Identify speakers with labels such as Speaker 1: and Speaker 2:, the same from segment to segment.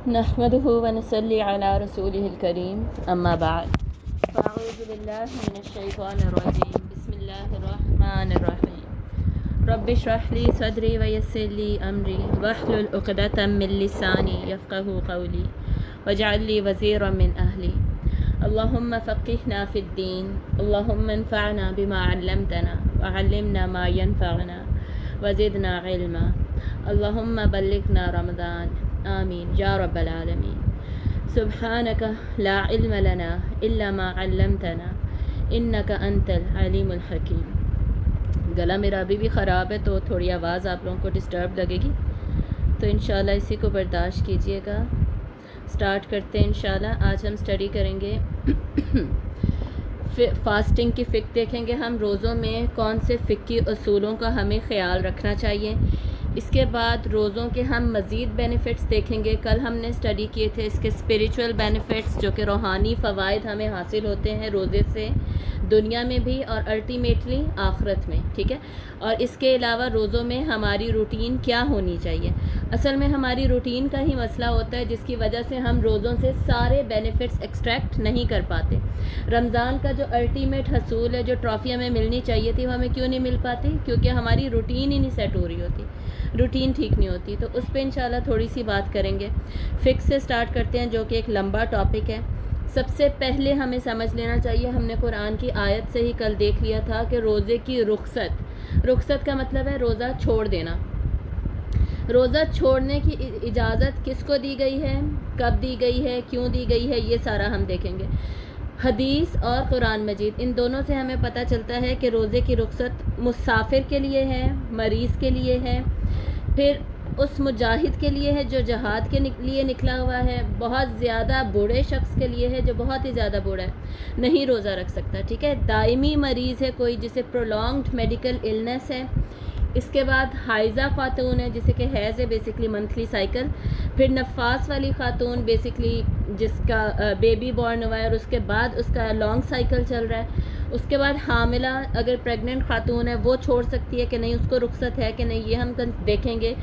Speaker 1: نحمده ونصلي على رسوله الكريم اما بعد فاعوذ بالله من الشيطان الرجيم بسم الله الرحمن الرحيم رب اشرح لي صدري ويسر لي امري واحلل عقدة من لساني يفقهوا قولي واجعل لي وزيرا من اهلي اللهم فقهنا في الدين اللهم انفعنا بما علمتنا وعلمنا ما ينفعنا وزدنا علما اللهم بلغنا رمضان آمین یا رب العالمین سبحانک لا علم لنا الا ما علمتنا انک انت العلیم الحکیم۔ گلا میرا ابھی بھی خراب ہے تو تھوڑی آواز آپ لوگوں کو ڈسٹرب لگے گی، تو انشاءاللہ اسی کو برداشت کیجیے گا۔ سٹارٹ کرتے ہیں انشاءاللہ۔ آج ہم سٹڈی کریں گے فاسٹنگ کی فقہ، دیکھیں گے ہم روزوں میں کون سے فقہی اصولوں کا ہمیں خیال رکھنا چاہیے۔ اس کے بعد روزوں کے ہم مزید بینیفٹس دیکھیں گے۔ کل ہم نے اسٹڈی کیے تھے اس کے اسپریچول بینیفٹس، جو کہ روحانی فوائد ہمیں حاصل ہوتے ہیں روزے سے، دنیا میں بھی اور الٹیمیٹلی آخرت میں، ٹھیک ہے۔ اور اس کے علاوہ روزوں میں ہماری روٹین کیا ہونی چاہیے۔ اصل میں ہماری روٹین کا ہی مسئلہ ہوتا ہے، جس کی وجہ سے ہم روزوں سے سارے بینیفٹس ایکسٹریکٹ نہیں کر پاتے۔ رمضان کا جو الٹیمیٹ حصول ہے، جو ٹرافی ہمیں ملنی چاہیے تھی، وہ ہمیں کیوں نہیں مل پاتی؟ کیونکہ ہماری روٹین ہی نہیں سیٹ ہو رہی ہوتی، روٹین ٹھیک نہیں ہوتی۔ تو اس پہ انشاءاللہ تھوڑی سی بات کریں گے۔ فقہ سے سٹارٹ کرتے ہیں، جو کہ ایک لمبا ٹاپک ہے۔ سب سے پہلے ہمیں سمجھ لینا چاہیے، ہم نے قرآن کی آیت سے ہی کل دیکھ لیا تھا کہ روزے کی رخصت کا مطلب ہے روزہ چھوڑ دینا۔ روزہ چھوڑنے کی اجازت کس کو دی گئی ہے، کب دی گئی ہے، کیوں دی گئی ہے، یہ سارا ہم دیکھیں گے۔ حدیث اور قرآن مجید، ان دونوں سے ہمیں پتہ چلتا ہے کہ روزے کی رخصت مسافر کے لیے ہے، مریض کے لیے ہے، پھر اس مجاہد کے لیے ہے جو جہاد کے لیے نکلا ہوا ہے، بہت زیادہ بوڑھے شخص کے لیے ہے جو بہت ہی زیادہ بوڑھا ہے، نہیں روزہ رکھ سکتا، ٹھیک ہے۔ دائمی مریض ہے کوئی جسے پرولونگڈ میڈیکل النس ہے۔ اس کے بعد حائضہ خاتون ہے، جسے کہ حیض ہے بیسکلی منتھلی سائیکل۔ پھر نفاس والی خاتون بیسکلی جس کا بیبی بورن ہوا ہے اور اس کے بعد اس کا لانگ سائیکل چل رہا ہے۔ اس کے بعد حاملہ اگر پریگننٹ خاتون ہے وہ چھوڑ سکتی ہے کہ نہیں، اس کو رخصت ہے کہ نہیں، یہ ہم دیکھیں گے۔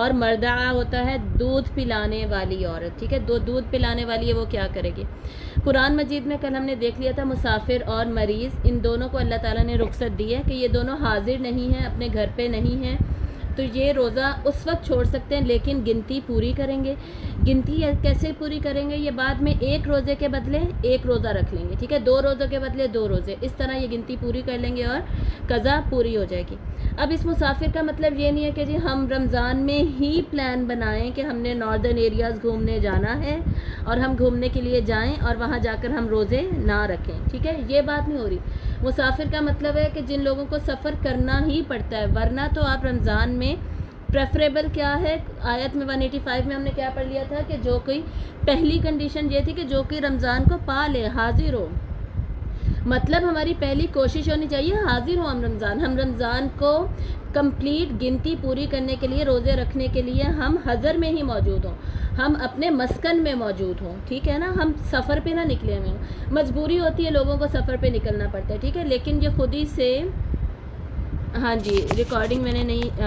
Speaker 1: اور مردعہ ہوتا ہے دودھ پلانے والی عورت، ٹھیک ہے، دودھ پلانے والی ہے، وہ کیا کرے گی۔ قرآن مجید میں کل ہم نے دیکھ لیا تھا مسافر اور مریض، ان دونوں کو اللہ تعالیٰ نے رخصت دی ہے کہ یہ دونوں حاضر نہیں ہیں، اپنے گھر پہ نہیں ہیں، تو یہ روزہ اس وقت چھوڑ سکتے ہیں، لیکن گنتی پوری کریں گے۔ گنتی کیسے پوری کریں گے؟ یہ بعد میں ایک روزے کے بدلے ایک روزہ رکھ لیں گے، ٹھیک ہے، 2 روزوں کے بدلے 2 روزے، اس طرح یہ گنتی پوری کر لیں گے اور قضا پوری ہو جائے گی۔ اب اس مسافر کا مطلب یہ نہیں ہے کہ جی ہم رمضان میں ہی پلان بنائیں کہ ہم نے ناردرن ایریاز گھومنے جانا ہے اور ہم گھومنے کے لیے جائیں اور وہاں جا کر ہم روزے نہ رکھیں، ٹھیک ہے، یہ بات نہیں ہو رہی۔ مسافر کا مطلب ہے کہ جن لوگوں کو سفر کرنا ہی پڑتا ہے، ورنہ تو آپ رمضان میں پریفریبل کیا ہے، آیت میں 185 میں ہم نے کیا پڑھ لیا تھا کہ جو کوئی پہلی کنڈیشن یہ تھی کہ جو کوئی رمضان کو پا لے، حاضر ہو، مطلب ہماری پہلی کوشش ہونی چاہیے حاضر ہو ہم رمضان کو کمپلیٹ گنتی پوری کرنے کے لیے، روزے رکھنے کے لیے ہم حضر میں ہی موجود ہوں، ہم اپنے مسکن میں موجود ہوں، ٹھیک ہے نا، ہم سفر پہ نہ نکلے ہوئے ہوں۔ مجبوری ہوتی ہے لوگوں کو سفر پہ نکلنا پڑتا ہے، ٹھیک ہے، لیکن یہ خود ہی سے، ہاں جی ریکارڈنگ میں نے نہیں،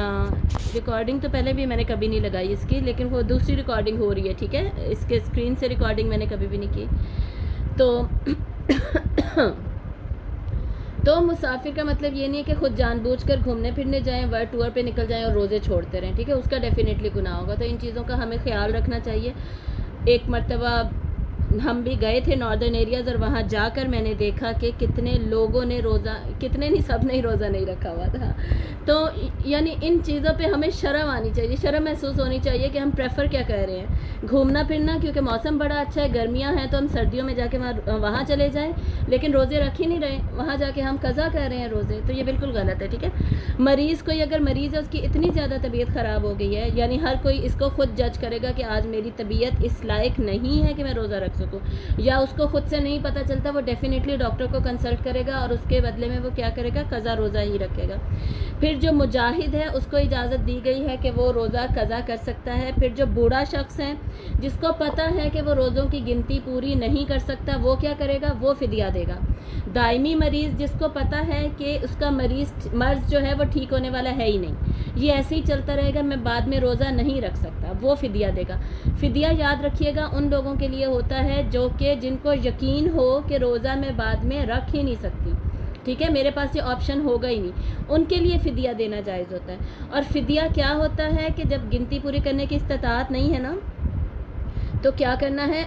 Speaker 1: ریکارڈنگ تو پہلے بھی میں نے کبھی نہیں لگائی اس کی، لیکن وہ دوسری ریکارڈنگ ہو رہی ہے، ٹھیک ہے، اس کے اسکرین سے ریکارڈنگ میں نے کبھی بھی نہیں کی۔ تو مسافر کا مطلب یہ نہیں ہے کہ خود جان بوجھ کر گھومنے پھرنے جائیں، ورلڈ ٹور پہ نکل جائیں اور روزے چھوڑتے رہیں، ٹھیک ہے، اس کا ڈیفینیٹلی گناہ ہوگا۔ تو ان چیزوں کا ہمیں خیال رکھنا چاہیے۔ ایک مرتبہ ہم بھی گئے تھے ناردرن ایریاز اور وہاں جا کر میں نے دیکھا کہ کتنے لوگوں نے روزہ، کتنے نہیں، سب نے ہی روزہ نہیں رکھا ہوا تھا۔ تو یعنی ان چیزوں پہ ہمیں شرم آنی چاہیے، شرم محسوس ہونی چاہیے کہ ہم پریفر کیا کر رہے ہیں، گھومنا پھرنا، کیونکہ موسم بڑا اچھا ہے، گرمیاں ہیں تو ہم سردیوں میں جا کے وہاں چلے جائیں، لیکن روزے رکھ ہی نہیں رہے، وہاں جا کے ہم قضا کر رہے ہیں روزے، تو یہ بالکل غلط ہے، ٹھیک ہے۔ مریض کوئی اگر مریض ہے، اس کی اتنی زیادہ طبیعت خراب ہو گئی ہے، یعنی ہر کوئی اس کو خود جج کرے گا کہ آج میری طبیعت اس لائق نہیں ہے کہ میں روزہ رکھ سکوں, یا اس کو خود سے نہیں پتہ چلتا, وہ ڈیفینیٹلی ڈاکٹر کو کنسلٹ کرے گا اور اس کے بدلے میں وہ کیا کرے گا, قضا روزہ ہی رکھے گا. پھر جو مجاہد ہے اس کو اجازت دی گئی ہے کہ وہ روزہ قضا کر سکتا ہے. پھر جو بوڑھا شخص ہے جس کو پتہ ہے کہ وہ روزوں کی گنتی پوری نہیں کر سکتا, وہ کیا کرے گا, وہ فدیہ دے گا. دائمی مریض جس کو پتہ ہے کہ اس کا مرض جو ہے وہ ٹھیک ہونے والا ہے ہی نہیں, یہ ایسے ہی چلتا رہے گا, میں بعد میں روزہ نہیں رکھ سکتا, وہ فدیہ دے گا. فدیہ یاد رکھیے گا ان لوگوں کے لیے ہوتا ہے جو کہ جن کو یقین ہو کہ روزہ میں بعد میں رکھ ہی نہیں سکتی, ٹھیک ہے, میرے پاس یہ آپشن ہوگا ہی نہیں, ان کے لیے فدیہ دینا جائز ہوتا ہے. اور فدیہ کیا ہوتا ہے کہ جب گنتی پوری کرنے کی استطاعت نہیں ہے نا, تو کیا کرنا ہے,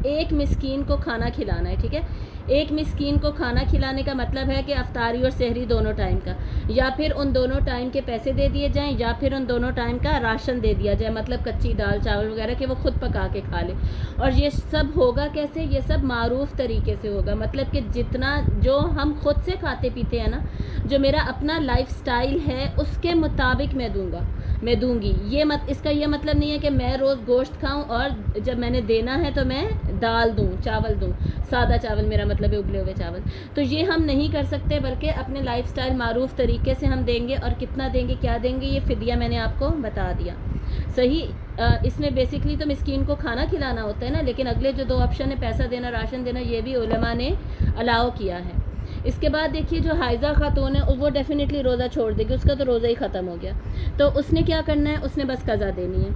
Speaker 1: ایک مسکین کو کھانا کھلانا ہے, ٹھیک ہے. ایک مسکین کو کھانا کھلانے کا مطلب ہے کہ افطاری اور سحری دونوں ٹائم کا, یا پھر ان دونوں ٹائم کے پیسے دے دیے جائیں, یا پھر ان دونوں ٹائم کا راشن دے دیا جائے, مطلب کچی دال چاول وغیرہ کہ وہ خود پکا کے کھا لے. اور یہ سب ہوگا کیسے, یہ سب معروف طریقے سے ہوگا, مطلب کہ جتنا جو ہم خود سے کھاتے پیتے ہیں نا, جو میرا اپنا لائف سٹائل ہے اس کے مطابق میں دوں گی. اس کا یہ مطلب نہیں ہے کہ میں روز گوشت کھاؤں اور جب میں نے دینا ہے تو میں دال دوں, چاول دوں, سادہ چاول میرا مطلب ہے ابلے ہوئے چاول, تو یہ ہم نہیں کر سکتے, بلکہ اپنے لائف سٹائل معروف طریقے سے ہم دیں گے. اور کتنا دیں گے, کیا دیں گے, یہ فدیہ میں نے آپ کو بتا دیا. صحیح, اس میں بیسکلی تو مسکین کو کھانا کھلانا ہوتا ہے نا, لیکن اگلے جو دو آپشن ہے پیسہ دینا, راشن دینا, یہ بھی علماء نے الاؤ کیا ہے. اس کے بعد دیکھیے جو حائضہ خاتون ہے وہ ڈیفینیٹلی روزہ چھوڑ دے گی, اس کا تو روزہ ہی ختم ہو گیا, تو اس نے کیا کرنا ہے, اس نے بس قضا دینی ہے.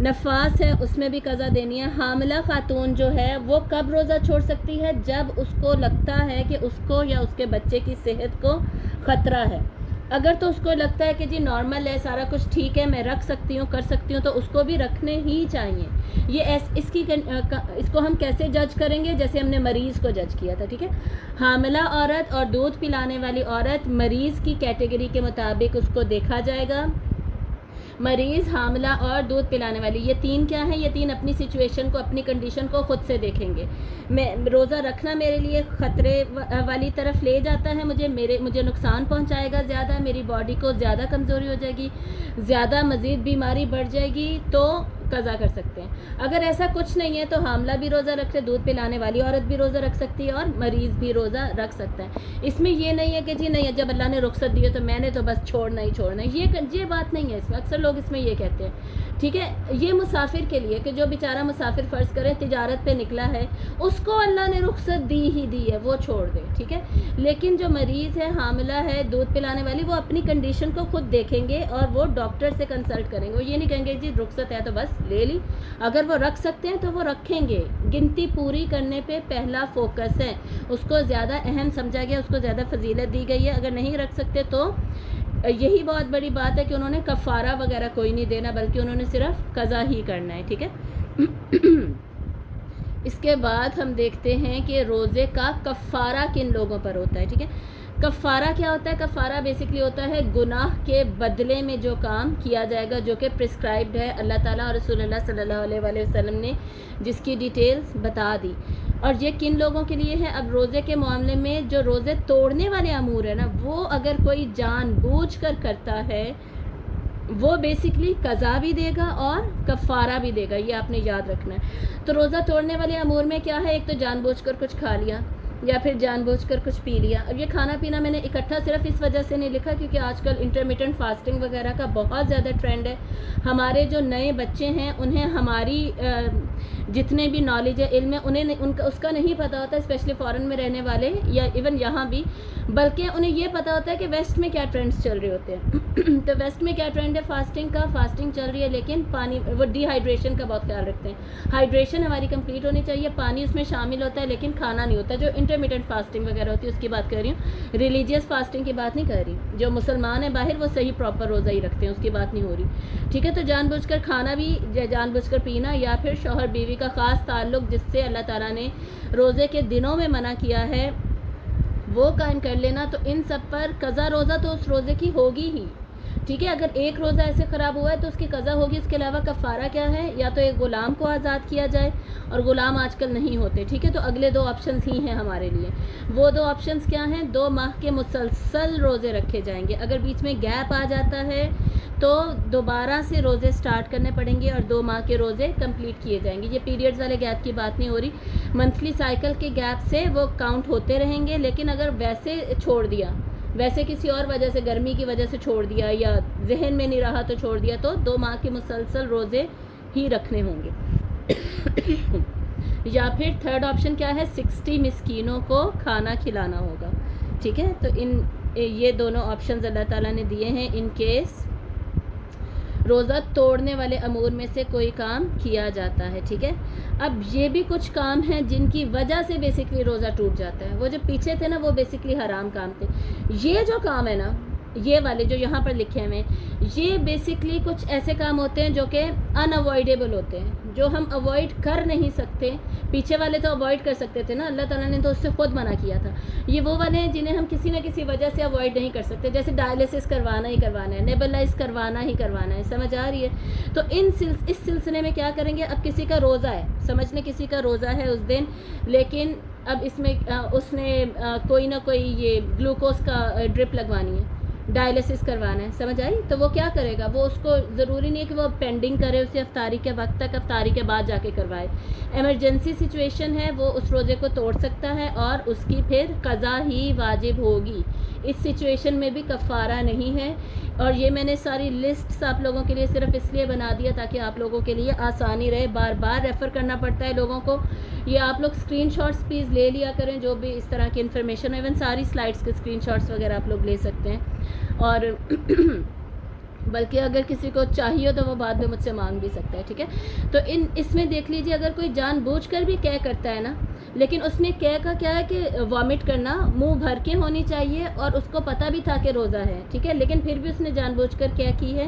Speaker 1: نفاس ہے اس میں بھی قضا دینی ہے. حاملہ خاتون جو ہے وہ کب روزہ چھوڑ سکتی ہے, جب اس کو لگتا ہے کہ اس کو یا اس کے بچے کی صحت کو خطرہ ہے. اگر تو اس کو لگتا ہے کہ جی نارمل ہے, سارا کچھ ٹھیک ہے, میں رکھ سکتی ہوں, کر سکتی ہوں, تو اس کو بھی رکھنے ہی چاہیے. یہ اس کو ہم کیسے جج کریں گے, جیسے ہم نے مریض کو جج کیا تھا, ٹھیک ہے. حاملہ عورت اور دودھ پلانے والی عورت مریض کی کیٹیگری کے مطابق اس کو دیکھا جائے گا. مریض, حاملہ اور دودھ پلانے والی, یہ تین کیا ہیں, یہ تین اپنی سچویشن کو, اپنی کنڈیشن کو خود سے دیکھیں گے. میں روزہ رکھنا میرے لیے خطرے والی طرف لے جاتا ہے, مجھے نقصان پہنچائے گا زیادہ, میری باڈی کو زیادہ کمزوری ہو جائے گی, زیادہ مزید بیماری بڑھ جائے گی, تو قضا کر سکتے ہیں. اگر ایسا کچھ نہیں ہے تو حاملہ بھی روزہ رکھ لے, دودھ پلانے والی عورت بھی روزہ رکھ سکتی ہے, اور مریض بھی روزہ رکھ سکتا ہے. اس میں یہ نہیں ہے کہ جی نہیں, جب اللہ نے رخصت دی ہے تو میں نے تو بس چھوڑنا ہی چھوڑنا ہے, یہ بات نہیں ہے. اس میں اکثر لوگ اس میں یہ کہتے ہیں, ٹھیک ہے. یہ مسافر کے لیے کہ جو بیچارہ مسافر فرض کرے تجارت پہ نکلا ہے, اس کو اللہ نے رخصت دی ہی دی ہے, وہ چھوڑ دے, ٹھیک ہے. لیکن جو مریض ہے, حاملہ ہے, دودھ پلانے والی, وہ اپنی کنڈیشن کو خود دیکھیں گے اور وہ ڈاکٹر سے کنسلٹ کریں گے. وہ یہ نہیں کہیں گے جی رخصت ہے تو بس لے لی. اگر وہ رکھ سکتے ہیں تو وہ رکھیں گے. گنتی پوری کرنے پہ پہلا فوکس ہے, اس کو زیادہ اہم سمجھا گیا, اس کو زیادہ فضیلت دی گئی ہے. اگر نہیں رکھ سکتے تو یہی بہت بڑی بات ہے کہ انہوں نے کفارہ وغیرہ کوئی نہیں دینا, بلکہ انہوں نے صرف قضا ہی کرنا ہے, ٹھیک ہے. اس کے بعد ہم دیکھتے ہیں کہ روزے کا کفارہ کن لوگوں پر ہوتا ہے, ٹھیک ہے. کفارہ کیا ہوتا ہے, کفارہ بیسکلی ہوتا ہے گناہ کے بدلے میں جو کام کیا جائے گا, جو کہ پرسکرائبڈ ہے, اللہ تعالیٰ اور رسول اللہ صلی اللہ علیہ وآلہ وسلم نے جس کی ڈیٹیلز بتا دی. اور یہ کن لوگوں کے لیے ہے. اب روزے کے معاملے میں جو روزے توڑنے والے امور ہیں نا, وہ اگر کوئی جان بوجھ کر کرتا ہے وہ بیسکلی قضا بھی دے گا اور کفارہ بھی دے گا, یہ آپ نے یاد رکھنا ہے. تو روزہ توڑنے والے امور میں کیا ہے, ایک تو جان بوجھ کر کچھ کھا لیا یا پھر جان بوجھ کر کچھ پی لیا. اب یہ کھانا پینا میں نے اکٹھا صرف اس وجہ سے نہیں لکھا کیونکہ آج کل انٹرمیٹنٹ فاسٹنگ وغیرہ کا بہت زیادہ ٹرینڈ ہے. ہمارے جو نئے بچے ہیں انہیں ہماری جتنے بھی نالج ہے, علم ہے, انہیں اس کا نہیں پتہ ہوتا, اسپیشلی فارن میں رہنے والے یا ایون یہاں بھی, بلکہ انہیں یہ پتہ ہوتا ہے کہ ویسٹ میں کیا ٹرینڈز چل رہے ہوتے ہیں. تو ویسٹ میں کیا ٹرینڈ ہے فاسٹنگ کا, فاسٹنگ چل رہی ہے لیکن پانی, وہ ڈی ہائیڈریشن کا بہت خیال رکھتے ہیں. ہائیڈریشن ہماری کمپلیٹ ہونی چاہیے, پانی اس میں شامل ہوتا ہے لیکن کھانا نہیں ہوتا. جو انٹرمیٹنٹ فاسٹنگ وغیرہ ہوتی ہے اس کی بات کر رہی ہوں, ریلیجیس فاسٹنگ کی بات نہیں کر رہی. جو مسلمان ہیں باہر وہ صحیح پراپر روزہ ہی رکھتے ہیں, اس کی بات نہیں ہو رہی, ٹھیک ہے. تو جان بوجھ کر کھانا بھی, جان بوجھ کر پینا, یا پھر شوہر بیوی کا خاص تعلق جس سے اللہ تعالیٰ نے روزے کے دنوں میں منع کیا ہے وہ قائم کر لینا, تو ان سب پر قضا روزہ تو اس روزے کی ہوگی ہی, ٹھیک ہے. اگر ایک روزہ ایسے خراب ہوا ہے تو اس کی قضا ہوگی. اس کے علاوہ کفارہ کیا ہے؟ یا تو ایک غلام کو آزاد کیا جائے، اور غلام آج کل نہیں ہوتے. ٹھیک ہے، تو اگلے 2 آپشنز ہی ہیں ہمارے لیے. وہ 2 آپشنز کیا ہیں؟ 2 ماہ کے مسلسل روزے رکھے جائیں گے. اگر بیچ میں گیپ آ جاتا ہے تو دوبارہ سے روزے سٹارٹ کرنے پڑیں گے اور 2 ماہ کے روزے کمپلیٹ کیے جائیں گے. یہ پیریڈز والے گیپ کی بات نہیں ہو رہی، منتھلی سائیکل کے گیپ سے وہ کاؤنٹ ہوتے رہیں گے. لیکن اگر ویسے چھوڑ دیا، ویسے کسی اور وجہ سے، گرمی کی وجہ سے چھوڑ دیا یا ذہن میں نہیں رہا تو چھوڑ دیا، تو 2 ماہ کے مسلسل روزے ہی رکھنے ہوں گے. یا پھر تھرڈ آپشن کیا ہے؟ 60 مسکینوں کو کھانا کھلانا ہوگا. ٹھیک ہے، تو یہ دونوں آپشنز اللہ تعالیٰ نے دیے ہیں ان کیس روزہ توڑنے والے امور میں سے کوئی کام کیا جاتا ہے. ٹھیک ہے، اب یہ بھی کچھ کام ہیں جن کی وجہ سے بیسکلی روزہ ٹوٹ جاتا ہے. وہ جو پیچھے تھے نا وہ بیسکلی حرام کام تھے. یہ جو کام ہے نا، یہ والے جو یہاں پر لکھے ہوئے ہیں، یہ بیسکلی کچھ ایسے کام ہوتے ہیں جو کہ ان اوائڈیبل ہوتے ہیں، جو ہم اوائڈ کر نہیں سکتے. پیچھے والے تو اوائڈ کر سکتے تھے نا، اللہ تعالیٰ نے تو اس سے خود منع کیا تھا. یہ وہ والے ہیں جنہیں ہم کسی نہ کسی وجہ سے اوائڈ نہیں کر سکتے، جیسے ڈائلیسس کروانا ہی کروانا ہے، نیبلائز کروانا ہی کروانا ہے. سمجھ آ رہی ہے؟ تو اس سلسلے میں کیا کریں گے؟ اب کسی کا روزہ ہے، سمجھ لیں کسی کا روزہ ہے اس دن، لیکن اب اس میں اس نے کوئی نہ کوئی یہ گلوکوز کا ڈرپ لگوانی ہے، ڈائلیسس کروانا ہے. سمجھ آئی؟ تو وہ کیا کرے گا؟ وہ اس کو ضروری نہیں ہے کہ وہ پینڈنگ کرے اسے افطاری کے وقت تک، افطاری کے بعد جا کے کروائے. ایمرجنسی سچویشن ہے، وہ اس روزے کو توڑ سکتا ہے اور اس کی پھر قضا ہی واجب ہوگی. اس سچویشن میں بھی کفارہ نہیں ہے. اور یہ میں نے ساری لسٹس آپ لوگوں کے لیے صرف اس لیے بنا دیا تاکہ آپ لوگوں کے لیے آسانی رہے. بار بار ریفر کرنا پڑتا ہے لوگوں کو. یہ آپ لوگ اسکرین شاٹس پلیز لے لیا کریں، جو بھی اس طرح کی انفارمیشن ہے. ایون ساری سلائڈس کے اسکرین شاٹس وغیرہ آپ لوگ لے سکتے ہیں. اور بلکہ اگر کسی کو چاہیے تو وہ بعد میں مجھ سے مانگ بھی سکتا ہے. ٹھیک ہے، تو اس میں دیکھ لیجیے، اگر کوئی جان بوجھ کر بھی کیا کرتا ہے نا، لیکن اس نے کیا کا کیا ہے کہ وامٹ کرنا منہ بھر کے ہونی چاہیے، اور اس کو پتہ بھی تھا کہ روزہ ہے. ٹھیک ہے، لیکن پھر بھی اس نے جان بوجھ کر کیا کی ہے،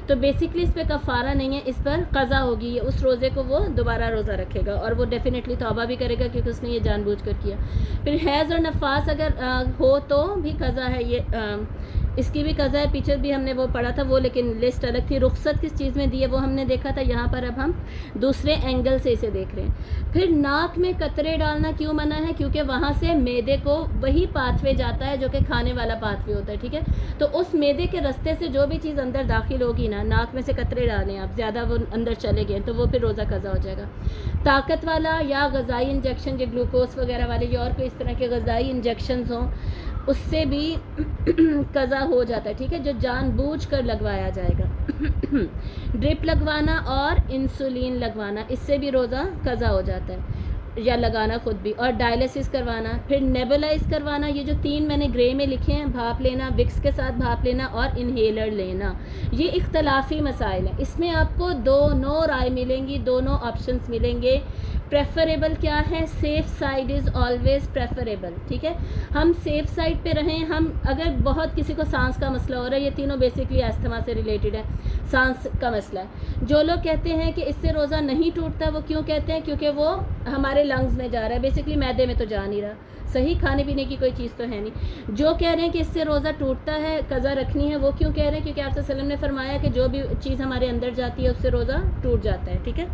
Speaker 1: تو بیسکلی اس پہ کفارہ نہیں ہے، اس پر قضا ہوگی. اس روزے کو وہ دوبارہ روزہ رکھے گا اور وہ ڈیفینیٹلی توبہ بھی کرے گا کیونکہ اس نے یہ جان بوجھ کر کیا. پھر حیض اور نفاس اگر ہو تو بھی قضا ہے. یہ اس کی بھی قضا ہے. پیچھے بھی ہم نے وہ پڑھا تھا وہ، لیکن لسٹ الگ تھی. رخصت کس چیز میں دی ہے وہ ہم نے دیکھا تھا. یہاں پر اب ہم دوسرے اینگل سے اسے دیکھ رہے ہیں. پھر ناک میں قطرے ڈالنا کیوں منع ہے؟ کیونکہ وہاں سے معدے کو وہی پاتھ وے جاتا ہے جو کہ کھانے والا پاتھ وے ہوتا ہے. ٹھیک ہے، تو اس معدے کے رستے سے جو بھی چیز اندر داخل ہوگی نا، ناک میں سے قطرے ڈالیں آپ، زیادہ وہ اندر چلے گئے تو وہ پھر روزہ قضا ہو جائے گا. طاقت والا یا غذائی انجیکشن، جو گلوکوز وغیرہ والے یا اور کوئی اس طرح کے غذائی انجیکشنز ہوں، اس سے بھی قضا ہو جاتا ہے. ٹھیک ہے، جو جان بوجھ کر لگوایا جائے گا. ڈرپ لگوانا اور انسولین لگوانا، اس سے بھی روزہ قضا ہو جاتا ہے، یا لگانا خود بھی. اور ڈائلیسس کروانا، پھر نیبولائز کروانا. یہ جو 3 میں نے گرے میں لکھے ہیں، بھاپ لینا، وکس کے ساتھ بھاپ لینا اور انہیلر لینا، یہ اختلافی مسائل ہیں. اس میں آپ کو دونوں رائے ملیں گی، دونوں آپشنس ملیں گے. پریفریبل کیا ہے؟ Safe side is always preferable. ٹھیک ہے، ہم سیف سائڈ پہ رہیں. ہم اگر بہت کسی کو سانس کا مسئلہ ہو رہا ہے، یہ تینوں بیسکلی استھما سے ریلیٹڈ ہے، سانس کا مسئلہ ہے. جو لوگ کہتے ہیں کہ اس سے روزہ نہیں ٹوٹتا، وہ کیوں کہتے ہیں؟ کیونکہ وہ ہمارے لنگز میں جا رہا ہے، بیسکلی معدے میں تو جا نہیں رہا. صحیح، کھانے پینے کی کوئی چیز تو ہے نہیں. جو کہہ رہے ہیں کہ اس سے روزہ ٹوٹتا ہے، قضا رکھنی ہے، وہ کیوں کہہ رہے ہیں؟ کیونکہ آپ صلی اللہ علیہ وسلم نے فرمایا کہ جو بھی چیز ہمارے اندر جاتی ہے اس سے روزہ ٹوٹ جاتا ہے. ٹھیک ہے،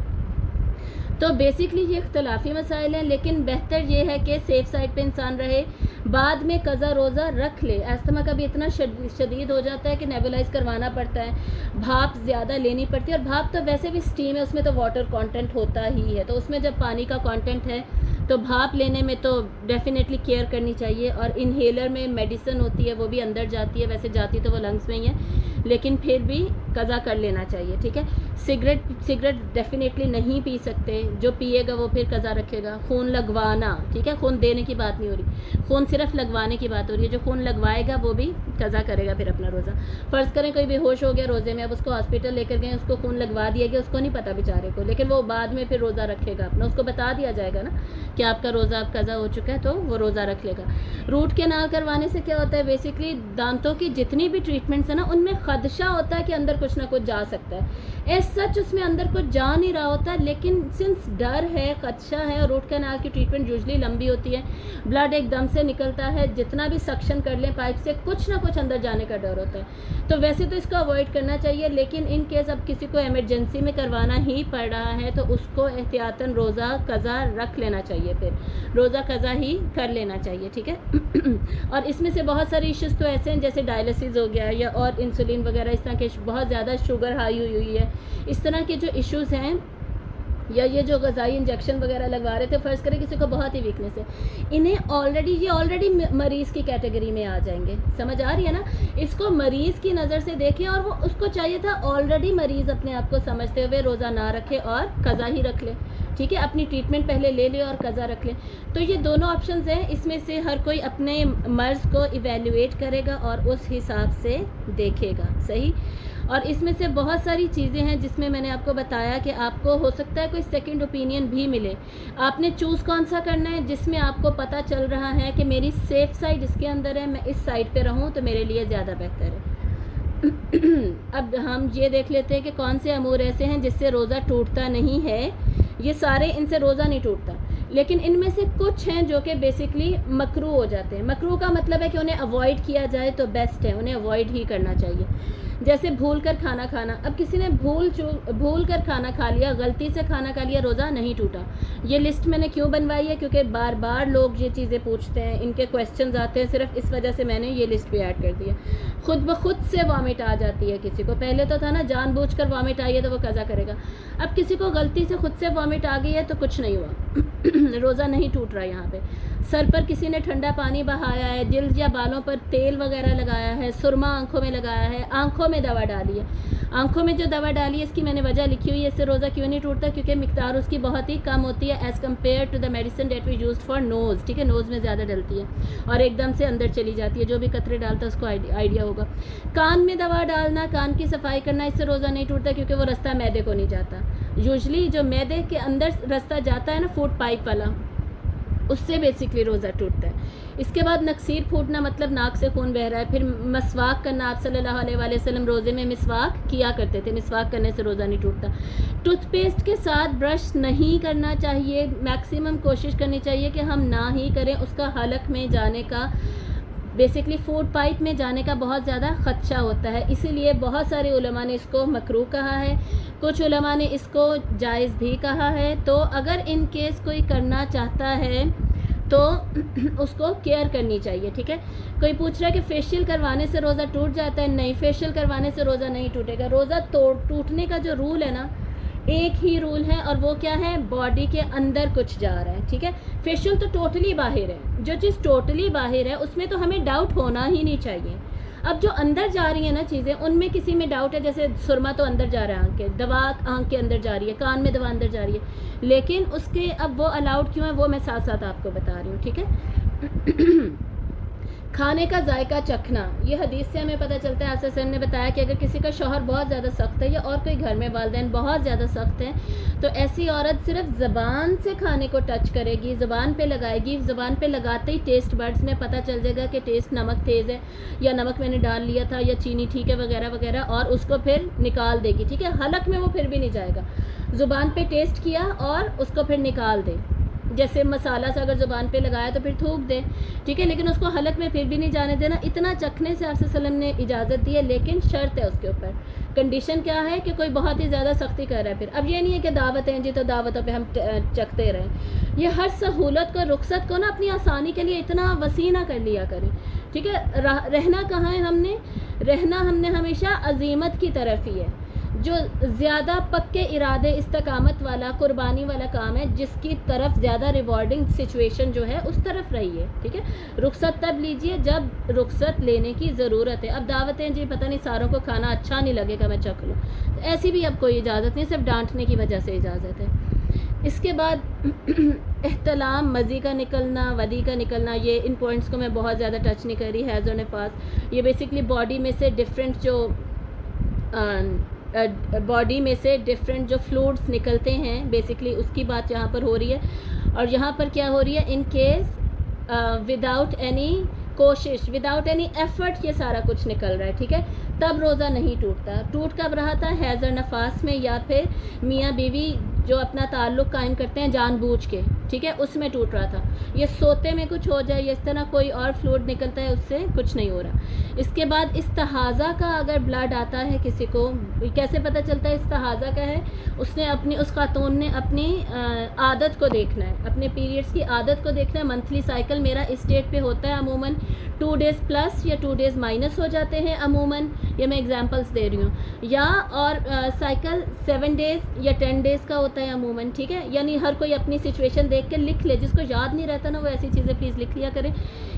Speaker 1: تو بیسکلی یہ اختلافی مسائل ہیں، لیکن بہتر یہ ہے کہ سیف سائڈ پہ انسان رہے، بعد میں قضا روزہ رکھ لے. استھما کا بھی اتنا شدید ہو جاتا ہے کہ نیبولائز کروانا پڑتا ہے، بھاپ زیادہ لینی پڑتی ہے. اور بھاپ تو ویسے بھی اسٹیم ہے، اس میں تو واٹر کانٹینٹ ہوتا ہی ہے، تو اس میں جب پانی کا کانٹینٹ ہے تو بھاپ لینے میں تو ڈیفینیٹلی کیئر کرنی چاہیے. اور انہیلر میں میڈیسن ہوتی ہے، وہ بھی اندر جاتی ہے، ویسے جاتی تو وہ لنگس میں ہی ہے، لیکن پھر بھی قضا کر لینا چاہیے. ٹھیک ہے، سگریٹ ڈیفینیٹلی نہیں پی سکتے. جو پیے گا وہ پھر قضا رکھے گا. خون لگوانا، ٹھیک ہے، خون دینے کی بات نہیں ہو رہی، خون صرف لگوانے کی بات ہو رہی ہے. جو خون لگوائے گا وہ بھی قضا کرے گا پھر اپنا روزہ. فرض کریں کوئی بے ہوش ہو گیا روزے میں، اب اس کو ہاسپٹل لے کر گئے، اس کو خون لگوا دیا گیا، اس کو نہیں پتا بیچارے کو، لیکن وہ بعد میں پھر روزہ رکھے گا اپنا. اس کو بتا دیا جائے گا نا کہ آپ کا روزہ اب قضا ہو چکا ہے، تو وہ روزہ رکھ لے گا. روٹ کینال کروانے سے کیا ہوتا ہے؟ بیسکلی دانتوں کی جتنی بھی ٹریٹمنٹس ہیں نا، ان میں خدشہ ہوتا ہے کہ اندر کچھ نہ کچھ جا سکتا ہے. ایز سچ اس میں اندر کچھ جا نہیں رہا ہوتا, لیکن سنس ڈر ہے, خدشہ ہے, اور روٹ کینال کی ٹریٹمنٹ یوزلی لمبی ہوتی ہے, بلڈ ایک دم سے نکلتا ہے, جتنا بھی سکشن کر لیں پائپ سے کچھ نہ کچھ اندر جانے کا ڈر ہوتا ہے. تو ویسے تو اس کو اوائڈ کرنا چاہیے, لیکن ان کیس اب کسی کو ایمرجنسی میں کروانا ہی پڑ رہا ہے تو اس کو احتیاطاً روزہ قضا رکھ لینا چاہیے, پھر روزہ قضا ہی کر لینا چاہیے, ٹھیک ہے. اور اس میں سے بہت سارے ایشوز تو ایسے ہیں جیسے ڈائلسس ہو گیا یا اور انسولین وغیرہ, اس طرح کے بہت زیادہ شوگر ہائی ہوئی ہے, اس طرح کے جو ایشوز ہیں, یا یہ جو غذائی انجیکشن وغیرہ لگوا رہے تھے, فرض کریں کسی کو بہت ہی ویکنیس ہے, انہیں آلریڈی مریض کی کیٹیگری میں آ جائیں گے. سمجھ آ رہی ہے نا, اس کو مریض کی نظر سے دیکھیں, اور وہ اس کو چاہیے تھا آلریڈی مریض اپنے آپ کو سمجھتے ہوئے روزہ نہ رکھے اور قضا ہی رکھ لے, ٹھیک ہے, اپنی ٹریٹمنٹ پہلے لے لے اور قضا رکھ لے. تو یہ دونوں آپشنز ہیں, اس میں سے ہر کوئی اپنے مرض کو ایویلیویٹ کرے گا اور اس حساب سے دیکھے گا, صحیح. اور اس میں سے بہت ساری چیزیں ہیں جس میں نے آپ کو بتایا کہ آپ کو ہو سکتا ہے کوئی سیکنڈ اوپینین بھی ملے. آپ نے چوز کون سا کرنا ہے جس میں آپ کو پتہ چل رہا ہے کہ میری سیف سائڈ اس کے اندر ہے, میں اس سائڈ پہ رہوں تو میرے لیے زیادہ بہتر ہے. اب ہم یہ دیکھ لیتے ہیں کہ کون سے امور ایسے ہیں جس سے روزہ ٹوٹتا نہیں ہے. یہ سارے ان سے روزہ نہیں ٹوٹتا, لیکن ان میں سے کچھ ہیں جو کہ بیسکلی مکروہ ہو جاتے ہیں. مکروہ کا مطلب ہے کہ انہیں اوائڈ کیا جائے تو بیسٹ ہے, انہیں اوائڈ ہی کرنا چاہیے. جیسے بھول کر کھانا کھانا, اب کسی نے بھول کر کھانا کھا لیا, غلطی سے کھانا کھا لیا, روزہ نہیں ٹوٹا. یہ لسٹ میں نے کیوں بنوائی ہے, کیونکہ بار بار لوگ یہ چیزیں پوچھتے ہیں, ان کے کویسچنز آتے ہیں, صرف اس وجہ سے میں نے یہ لسٹ پہ ایڈ کر دی ہے. خود بخود سے وامٹ آ جاتی ہے کسی کو, پہلے تو تھا نا جان بوجھ کر وامٹ آئی ہے تو وہ قضا کرے گا, اب کسی کو غلطی سے خود سے وامٹ آ گئی ہے تو کچھ نہیں ہوا, روزہ نہیں ٹوٹ رہا. یہاں پہ سر پر کسی نے ٹھنڈا پانی بہایا ہے, جلد یا بالوں پر تیل وغیرہ لگایا ہے, سرما آنکھوں میں لگایا ہے, آنکھوں میں دوا ڈالی ہے. آنکھوں میں جو دوا ڈالی ہے اس کی میں نے وجہ لکھی ہوئی ہے, اس سے روزہ کیوں نہیں ٹوٹتا, کیونکہ مقدار اس کی بہت ہی کم ہوتی ہے as compare to the medicine that we used for nose, ٹھیک ہے, نوز میں زیادہ ڈلتی ہے اور ایک دم سے اندر چلی جاتی ہے. جو بھی قطرے ڈالتا ہے اس کو آئیڈیا ہوگا. کان میں دوا ڈالنا, کان کی صفائی کرنا, اس سے روزہ نہیں ٹوٹتا کیونکہ وہ رستہ معدے کو نہیں جاتا. یوزلی جو معدے کے اندر رستہ جاتا ہے نا, فوڈ پائپ والا, اس سے بیسکلی روزہ ٹوٹتا ہے. اس کے بعد نکسیر پھوٹنا, مطلب ناک سے خون بہ رہا ہے. پھر مسواک کرنا, آپ صلی اللہ علیہ وسلم روزے میں مسواک کیا کرتے تھے, مسواک کرنے سے روزہ نہیں ٹوٹتا. ٹوتھ پیسٹ کے ساتھ برش نہیں کرنا چاہیے, میکسیمم کوشش کرنی چاہیے کہ ہم نہ ہی کریں. اس کا حلق میں جانے کا, بیسکلی فوڈ پائپ میں جانے کا بہت زیادہ خدشہ ہوتا ہے, اسی لیے بہت سارے علماء نے اس کو مکروہ کہا ہے, کچھ علماء نے اس کو جائز بھی کہا ہے. تو اگر ان کیس کوئی کرنا چاہتا ہے تو اس کو کیئر کرنی چاہیے, ٹھیک ہے. کوئی پوچھ رہا ہے کہ فیشیل کروانے سے روزہ ٹوٹ جاتا ہے, نہیں, فیشیل کروانے سے روزہ نہیں ٹوٹے گا. روزہ ٹوٹنے کا جو رول ہے نا, ایک ہی رول ہے, اور وہ کیا ہے, باڈی کے اندر کچھ جا رہا ہے, ٹھیک ہے. فیشیل تو ٹوٹلی باہر ہے, جو چیز ٹوٹلی باہر ہے اس میں تو ہمیں ڈاؤٹ ہونا ہی نہیں چاہیے. اب جو اندر جا رہی ہیں نا چیزیں, ان میں کسی میں ڈاؤٹ ہے, جیسے سرما تو اندر جا رہا ہے, آنکھ کے دوا آنکھ کے اندر جا رہی ہے, کان میں دوا اندر جا رہی ہے, لیکن اس کے اب وہ الاؤڈ کیوں ہے وہ میں ساتھ ساتھ آپ کو بتا رہی ہوں, ٹھیک ہے. کھانے کا ذائقہ چکھنا, یہ حدیث سے ہمیں پتہ چلتا ہے. آپ سے نے بتایا کہ اگر کسی کا شوہر بہت زیادہ سخت ہے, یا اور کوئی گھر میں والدین بہت زیادہ سخت ہیں, تو ایسی عورت صرف زبان سے کھانے کو ٹچ کرے گی, زبان پہ لگائے گی, زبان پہ لگاتے ہی ٹیسٹ برڈز میں پتہ چل جائے گا کہ ٹیسٹ نمک تیز ہے, یا نمک میں نے ڈال لیا تھا, یا چینی ٹھیک ہے, وغیرہ وغیرہ, اور اس کو پھر نکال دے گی, ٹھیک ہے. حلق میں وہ پھر بھی نہیں جائے گا, زبان پہ ٹیسٹ کیا اور اس کو پھر نکال دے. جیسے مسالہ سے اگر زبان پہ لگایا تو پھر تھوک دے, ٹھیک ہے, لیکن اس کو حلق میں پھر بھی نہیں جانے دینا. اتنا چکھنے سے آپ صلی اللہ علیہ وسلم نے اجازت دی ہے, لیکن شرط ہے اس کے اوپر. کنڈیشن کیا ہے کہ کوئی بہت ہی زیادہ سختی کر رہا ہے. پھر اب یہ نہیں ہے کہ دعوت ہیں جی تو دعوتوں پہ ہم چکھتے رہیں. یہ ہر سہولت کو, رخصت کو نا اپنی آسانی کے لیے اتنا وسیع نہ کر لیا کریں, ٹھیک ہے. رہنا کہاں ہے, ہم نے ہمیشہ عزیمت کی طرف ہی ہے. جو زیادہ پکے ارادے, استقامت والا, قربانی والا کام ہے, جس کی طرف زیادہ ریوارڈنگ سچویشن جو ہے اس طرف رہیے, ٹھیک ہے. رخصت تب لیجئے جب رخصت لینے کی ضرورت ہے. اب دعوتیں جی پتہ نہیں ساروں کو کھانا اچھا نہیں لگے گا, میں چکھ لوں, ایسی بھی اب کوئی اجازت نہیں, صرف ڈانٹنے کی وجہ سے اجازت ہے. اس کے بعد احتلام, مزی کا نکلنا, ودی کا نکلنا, یہ ان پوائنٹس کو میں بہت زیادہ ٹچ نہیں کر رہی. حیض و نفاس, یہ بیسکلی باڈی میں سے ڈفرینٹ جو فلوئڈس نکلتے ہیں, بیسکلی اس کی بات یہاں پر ہو رہی ہے. اور یہاں پر کیا ہو رہی ہے, ان کیس وداؤٹ اینی کوشش وداؤٹ اینی ایفرٹ یہ سارا کچھ نکل رہا ہے, ٹھیک ہے, تب روزہ نہیں ٹوٹتا. ٹوٹ کب رہا تھا؟ حیض اور نفاس میں, یا پھر میاں بیوی جو اپنا تعلق قائم کرتے ہیں جان بوجھ کے, ٹھیک ہے, اس میں ٹوٹ رہا تھا. یہ سوتے میں کچھ ہو جائے یا اس طرح کوئی اور فلوئڈ نکلتا ہے, اس سے کچھ نہیں ہو رہا. اس کے بعد استحاضہ کا اگر بلڈ آتا ہے کسی کو, کیسے پتہ چلتا ہے استحاضہ کا ہے؟ اس خاتون نے اپنی عادت کو دیکھنا ہے, اپنے پیریڈز کی عادت کو دیکھنا ہے. منتھلی سائیکل میرا اس ڈیٹ پہ ہوتا ہے عموماً 2 days پلس یا 2 days مائنس ہو جاتے ہیں عموماً, یہ میں ایگزامپلس دے رہی ہوں, یا اور سائیکل 7 days یا 10 days کا ہوتا ہے عموماً, ٹھیک ہے. یعنی ہر کوئی اپنی سچویشن دیکھ کے لکھ لے, جس کو یاد نہیں رہتا نا وہ ایسی چیزیں پلیز لکھ لیا کریں.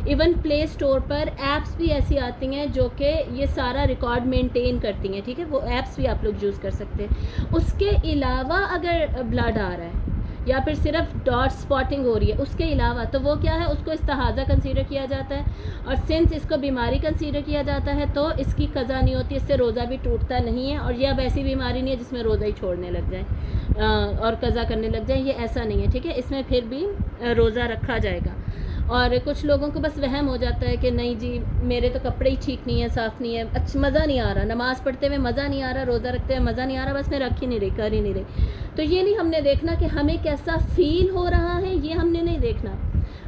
Speaker 1: ایون پلے اسٹور پر ایپس بھی ایسی آتی ہیں جو کہ یہ سارا ریکارڈ مینٹین کرتی ہیں, ٹھیک ہے, وہ ایپس بھی آپ لوگ یوز کر سکتے ہیں. اس کے علاوہ اگر بلڈ آ رہا ہے یا پھر صرف ڈاٹ اسپاٹنگ ہو رہی ہے اس کے علاوہ, تو وہ کیا ہے, اس کو استحاضہ کنسیڈر کیا جاتا ہے. اور سنس اس کو بیماری کنسیڈر کیا جاتا ہے تو اس کی قضا نہیں ہوتی, اس سے روزہ بھی ٹوٹتا نہیں ہے. اور یہ اب ایسی بیماری نہیں ہے جس میں روزہ ہی چھوڑنے لگ جائیں اور قضا کرنے لگ جائیں, یہ ایسا نہیں ہے, ٹھیک ہے. اس میں پھر بھی روزہ رکھا جائے گا. اور کچھ لوگوں کو بس وہم ہو جاتا ہے کہ نہیں جی میرے تو کپڑے ہی ٹھیک نہیں ہیں, صاف نہیں ہے, اچھا مزہ نہیں آ رہا, نماز پڑھتے ہوئے مزہ نہیں آ رہا, روزہ رکھتے ہوئے مزہ نہیں آ رہا, بس میں رکھ ہی نہیں رہی, کر ہی نہیں رہی. تو یہ نہیں ہم نے دیکھنا کہ ہمیں کیسا فیل ہو رہا ہے, یہ ہم نے نہیں دیکھنا.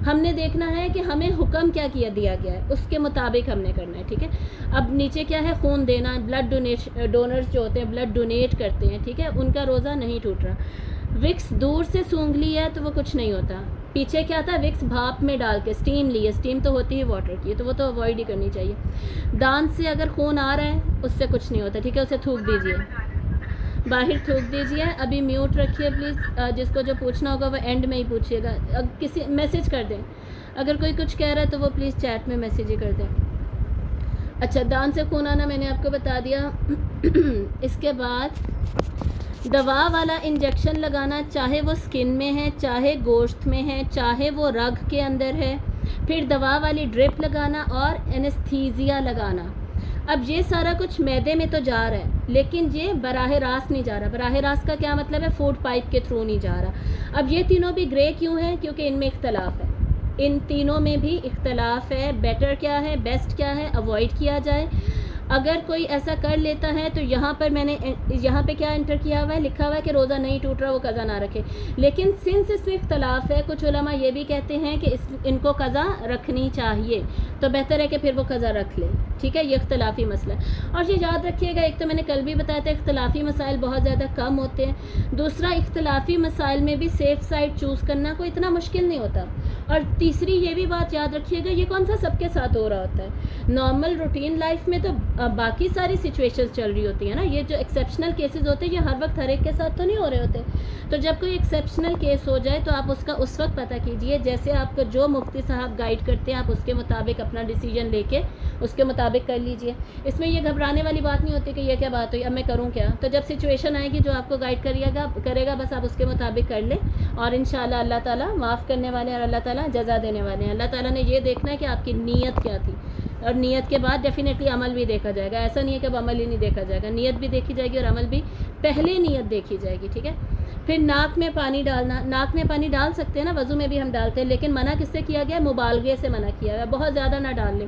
Speaker 1: ہم نے دیکھنا ہے کہ ہمیں حکم کیا دیا گیا ہے, اس کے مطابق ہم نے کرنا ہے, ٹھیک ہے. اب نیچے کیا ہے, خون دینا, بلڈ ڈونرز جو ہوتے ہیں بلڈ ڈونیٹ کرتے ہیں, ٹھیک ہے, ان کا روزہ نہیں ٹوٹ رہا. وکس دور سے سونگھ لی ہے تو وہ کچھ نہیں ہوتا. پیچھے کیا تھا, وکس بھاپ میں ڈال کے اسٹیم لی ہے, اسٹیم تو ہوتی ہے واٹر کی, تو وہ تو اوائڈ ہی کرنی چاہیے. دانت سے اگر خون آ رہا ہے اس سے کچھ نہیں ہوتا, ٹھیک ہے, اسے تھوک دیجیے, باہر تھوک دیجیے. ابھی میوٹ رکھیے پلیز, جس کو جو پوچھنا ہوگا وہ اینڈ میں ہی پوچھیے گا. کسی میسج کر دیں, اگر کوئی کچھ کہہ رہا ہے تو وہ پلیز چیٹ میں میسیج ہی کر دیں. اچھا, دانت سے خون آنا میں نے آپ کو بتا دیا. اس کے بعد دوا والا انجیکشن لگانا, چاہے وہ سکن میں ہے, چاہے گوشت میں ہے, چاہے وہ رگ کے اندر ہے. پھر دوا والی ڈرپ لگانا اور اینستھیزیا لگانا. اب یہ سارا کچھ معدے میں تو جا رہا ہے لیکن یہ براہ راست نہیں جا رہا. براہ راست کا کیا مطلب ہے, فوڈ پائپ کے تھرو نہیں جا رہا. اب یہ تینوں بھی گرے کیوں ہیں, کیونکہ ان میں اختلاف ہے, ان تینوں میں بھی اختلاف ہے. بیٹر کیا ہے, بیسٹ کیا ہے, اوائڈ کیا جائے. اگر کوئی ایسا کر لیتا ہے تو یہاں پر میں نے یہاں پہ کیا انٹر کیا ہوا ہے, لکھا ہوا ہے کہ روزہ نہیں ٹوٹ رہا, وہ قضا نہ رکھے. لیکن سنس اس میں اختلاف ہے, کچھ علماء یہ بھی کہتے ہیں کہ ان کو قضا رکھنی چاہیے, تو بہتر ہے کہ پھر وہ قضا رکھ لے, ٹھیک ہے. یہ اختلافی مسئلہ ہے. اور یہ یاد رکھیے گا, ایک تو میں نے کل بھی بتایا تھا اختلافی مسائل بہت زیادہ کم ہوتے ہیں. دوسرا, اختلافی مسائل میں بھی سیف سائڈ چوز کرنا کوئی اتنا مشکل نہیں ہوتا. اور تیسری یہ بھی بات یاد رکھیے گا, یہ کون سا سب کے ساتھ ہو رہا ہوتا ہے. نارمل روٹین لائف میں تو باقی ساری سچویشنز چل رہی ہوتی ہیں نا, یہ جو ایکسیپشنل کیسز ہوتے ہیں یہ ہر وقت ہر ایک کے ساتھ تو نہیں ہو رہے ہوتے. تو جب کوئی ایکسیپشنل کیس ہو جائے تو آپ اس کا اس وقت پتہ کیجئے, جیسے آپ کو جو مفتی صاحب گائیڈ کرتے ہیں آپ اس کے مطابق اپنا ڈیسیجن لے کے اس کے مطابق کر لیجئے. اس میں یہ گھبرانے والی بات نہیں ہوتی کہ یہ کیا بات ہوئی, اب میں کروں کیا. تو جب سچویشن آئے گی جو آپ کو گائیڈ کرے گا بس آپ اس کے مطابق کر لیں, اور انشاءاللہ اللہ تعالیٰ معاف کرنے والے ہیں اور اللہ تعالیٰ جزا دینے والے ہیں. اللہ تعالیٰ نے یہ دیکھنا ہے کہ آپ کی نیت کیا تھی, اور نیت کے بعد ڈیفینیٹلی عمل بھی دیکھا جائے گا. ایسا نہیں ہے کہ اب عمل ہی نہیں دیکھا جائے گا, نیت بھی دیکھی جائے گی اور عمل بھی. پہلے نیت دیکھی جائے گی, ٹھیک ہے. پھر ناک میں پانی ڈالنا, ناک میں پانی ڈال سکتے ہیں نا, وضو میں بھی ہم ڈالتے ہیں, لیکن منع کس سے کیا گیا, مبالغے سے منع کیا گیا, بہت زیادہ نہ ڈال لیں.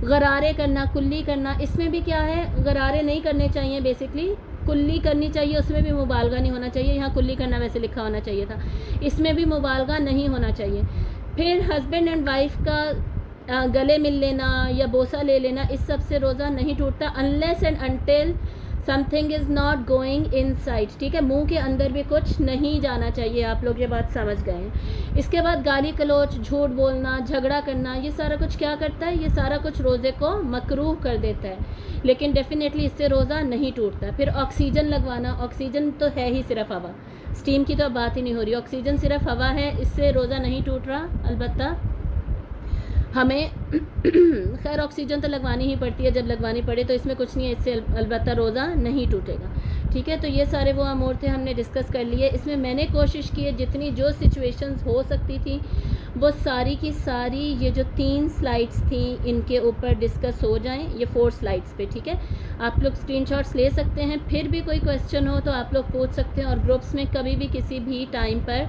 Speaker 1: غرارے کرنا, کلی کرنا, اس میں بھی کیا ہے, غرارے نہیں کرنے چاہیے, بیسکلی کلی کرنی چاہیے, اس میں بھی مبالغہ نہیں ہونا چاہیے. یہاں کلی کرنا ویسے لکھا ہونا چاہیے تھا, اس میں بھی مبالغہ نہیں ہونا چاہیے. پھر ہسبینڈ اینڈ وائف کا گلے مل لینا یا بوسہ لے لینا, اس سب سے روزہ نہیں ٹوٹتا, unless and until something is not going inside, ٹھیک ہے. منہ کے اندر بھی کچھ نہیں جانا چاہیے, آپ لوگ یہ بات سمجھ گئے ہیں. اس کے بعد گالی گلوچ, جھوٹ بولنا, جھگڑا کرنا, یہ سارا کچھ کیا کرتا ہے, یہ سارا کچھ روزے کو مکروہ کر دیتا ہے, لیکن ڈیفینیٹلی اس سے روزہ نہیں ٹوٹتا. پھر آکسیجن لگوانا, آکسیجن تو ہے ہی صرف ہوا, اسٹیم کی تو اب بات ہی نہیں ہو رہی, آکسیجن صرف ہوا ہے, اس سے روزہ نہیں ٹوٹ رہا. البتہ ہمیں خیر آکسیجن تو لگوانی ہی پڑتی ہے, جب لگوانی پڑے تو اس میں کچھ نہیں ہے, اس سے البتہ روزہ نہیں ٹوٹے گا, ٹھیک ہے. تو یہ سارے وہ امور تھے ہم نے ڈسکس کر لیے. اس میں میں نے کوشش کی ہے جتنی جو سچویشنز ہو سکتی تھیں وہ ساری کی ساری یہ جو 3 سلائڈس تھیں ان کے اوپر ڈسکس ہو جائیں, یہ 4 سلائڈس پہ, ٹھیک ہے. آپ لوگ اسکرین شاٹس لے سکتے ہیں, پھر بھی کوئی کویسچن ہو تو آپ لوگ پوچھ سکتے ہیں, اور گروپس میں کبھی بھی کسی بھی ٹائم پر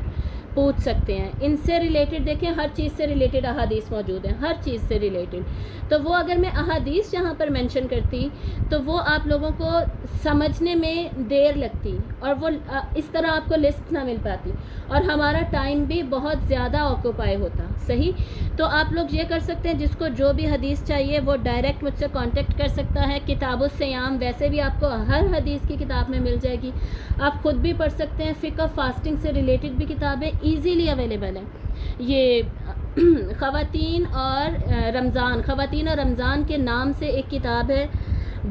Speaker 1: پوچھ سکتے ہیں. ان سے ریلیٹڈ دیکھیں ہر چیز سے ریلیٹڈ احادیث موجود ہیں, ہر چیز سے ریلیٹڈ. تو وہ اگر میں احادیث یہاں پر مینشن کرتی تو وہ آپ لوگوں کو سمجھنے میں دیر لگتی اور وہ اس طرح آپ کو لسٹ نہ مل پاتی اور ہمارا ٹائم بھی بہت زیادہ آکوپائی ہوتا. صحیح. تو آپ لوگ یہ کر سکتے ہیں, جس کو جو بھی حدیث چاہیے وہ ڈائریکٹ مجھ سے کانٹیکٹ کر سکتا ہے. کتاب الصیام ویسے بھی آپ کو ہر حدیث کی کتاب میں مل جائے گی, آپ خود بھی پڑھ سکتے ہیں. فقہ فاسٹنگ سے ریلیٹڈ بھی کتابیں ایزیلی اویلیبل ہیں. یہ خواتین اور رمضان کے نام سے ایک کتاب ہے,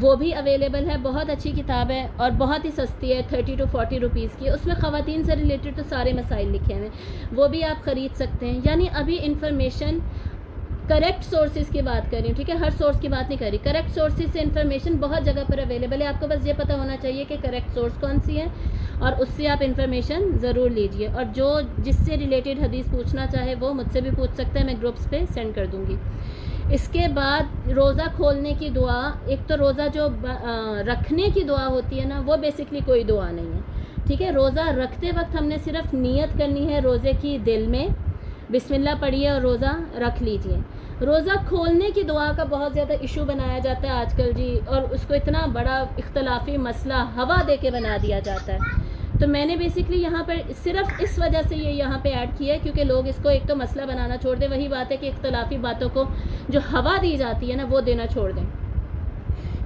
Speaker 1: وہ بھی اویلیبل ہے. بہت اچھی کتاب ہے اور بہت ہی سستی ہے, 30 to 40 روپیز کی. اس میں خواتین سے ریلیٹڈ تو سارے مسائل لکھے ہیں, وہ بھی آپ خرید سکتے ہیں. یعنی ابھی انفارمیشن کریکٹ سورسز کی بات کر رہی ہوں, ٹھیک ہے, ہر سورس کی بات نہیں کر رہی. کریکٹ سورسز سے انفارمیشن بہت جگہ پر اویلیبل ہے. آپ کو بس یہ پتہ ہونا چاہیے کہ کریکٹ سورس کون سی ہے اور اس سے آپ انفارمیشن ضرور لیجئے. اور جس سے ریلیٹڈ حدیث پوچھنا چاہے وہ مجھ سے بھی پوچھ سکتا ہے, میں گروپس پہ سینڈ کر دوں گی. اس کے بعد روزہ کھولنے کی دعا. ایک تو روزہ جو رکھنے کی دعا ہوتی ہے نا, وہ بیسکلی کوئی دعا نہیں ہے, ٹھیک ہے. روزہ رکھتے وقت ہم نے صرف نیت کرنی ہے روزے کی, دل میں بسم اللہ پڑھیے اور روزہ رکھ لیجئے. روزہ کھولنے کی دعا کا بہت زیادہ ایشو بنایا جاتا ہے آج کل جی, اور اس کو اتنا بڑا اختلافی مسئلہ ہوا دے کے بنا دیا جاتا ہے. تو میں نے بیسکلی یہاں پر صرف اس وجہ سے یہ یہاں پہ ایڈ کیا ہے کیونکہ لوگ اس کو ایک تو مسئلہ بنانا چھوڑ دیں. وہی بات ہے کہ اختلافی باتوں کو جو ہوا دی جاتی ہے نا وہ دینا چھوڑ دیں.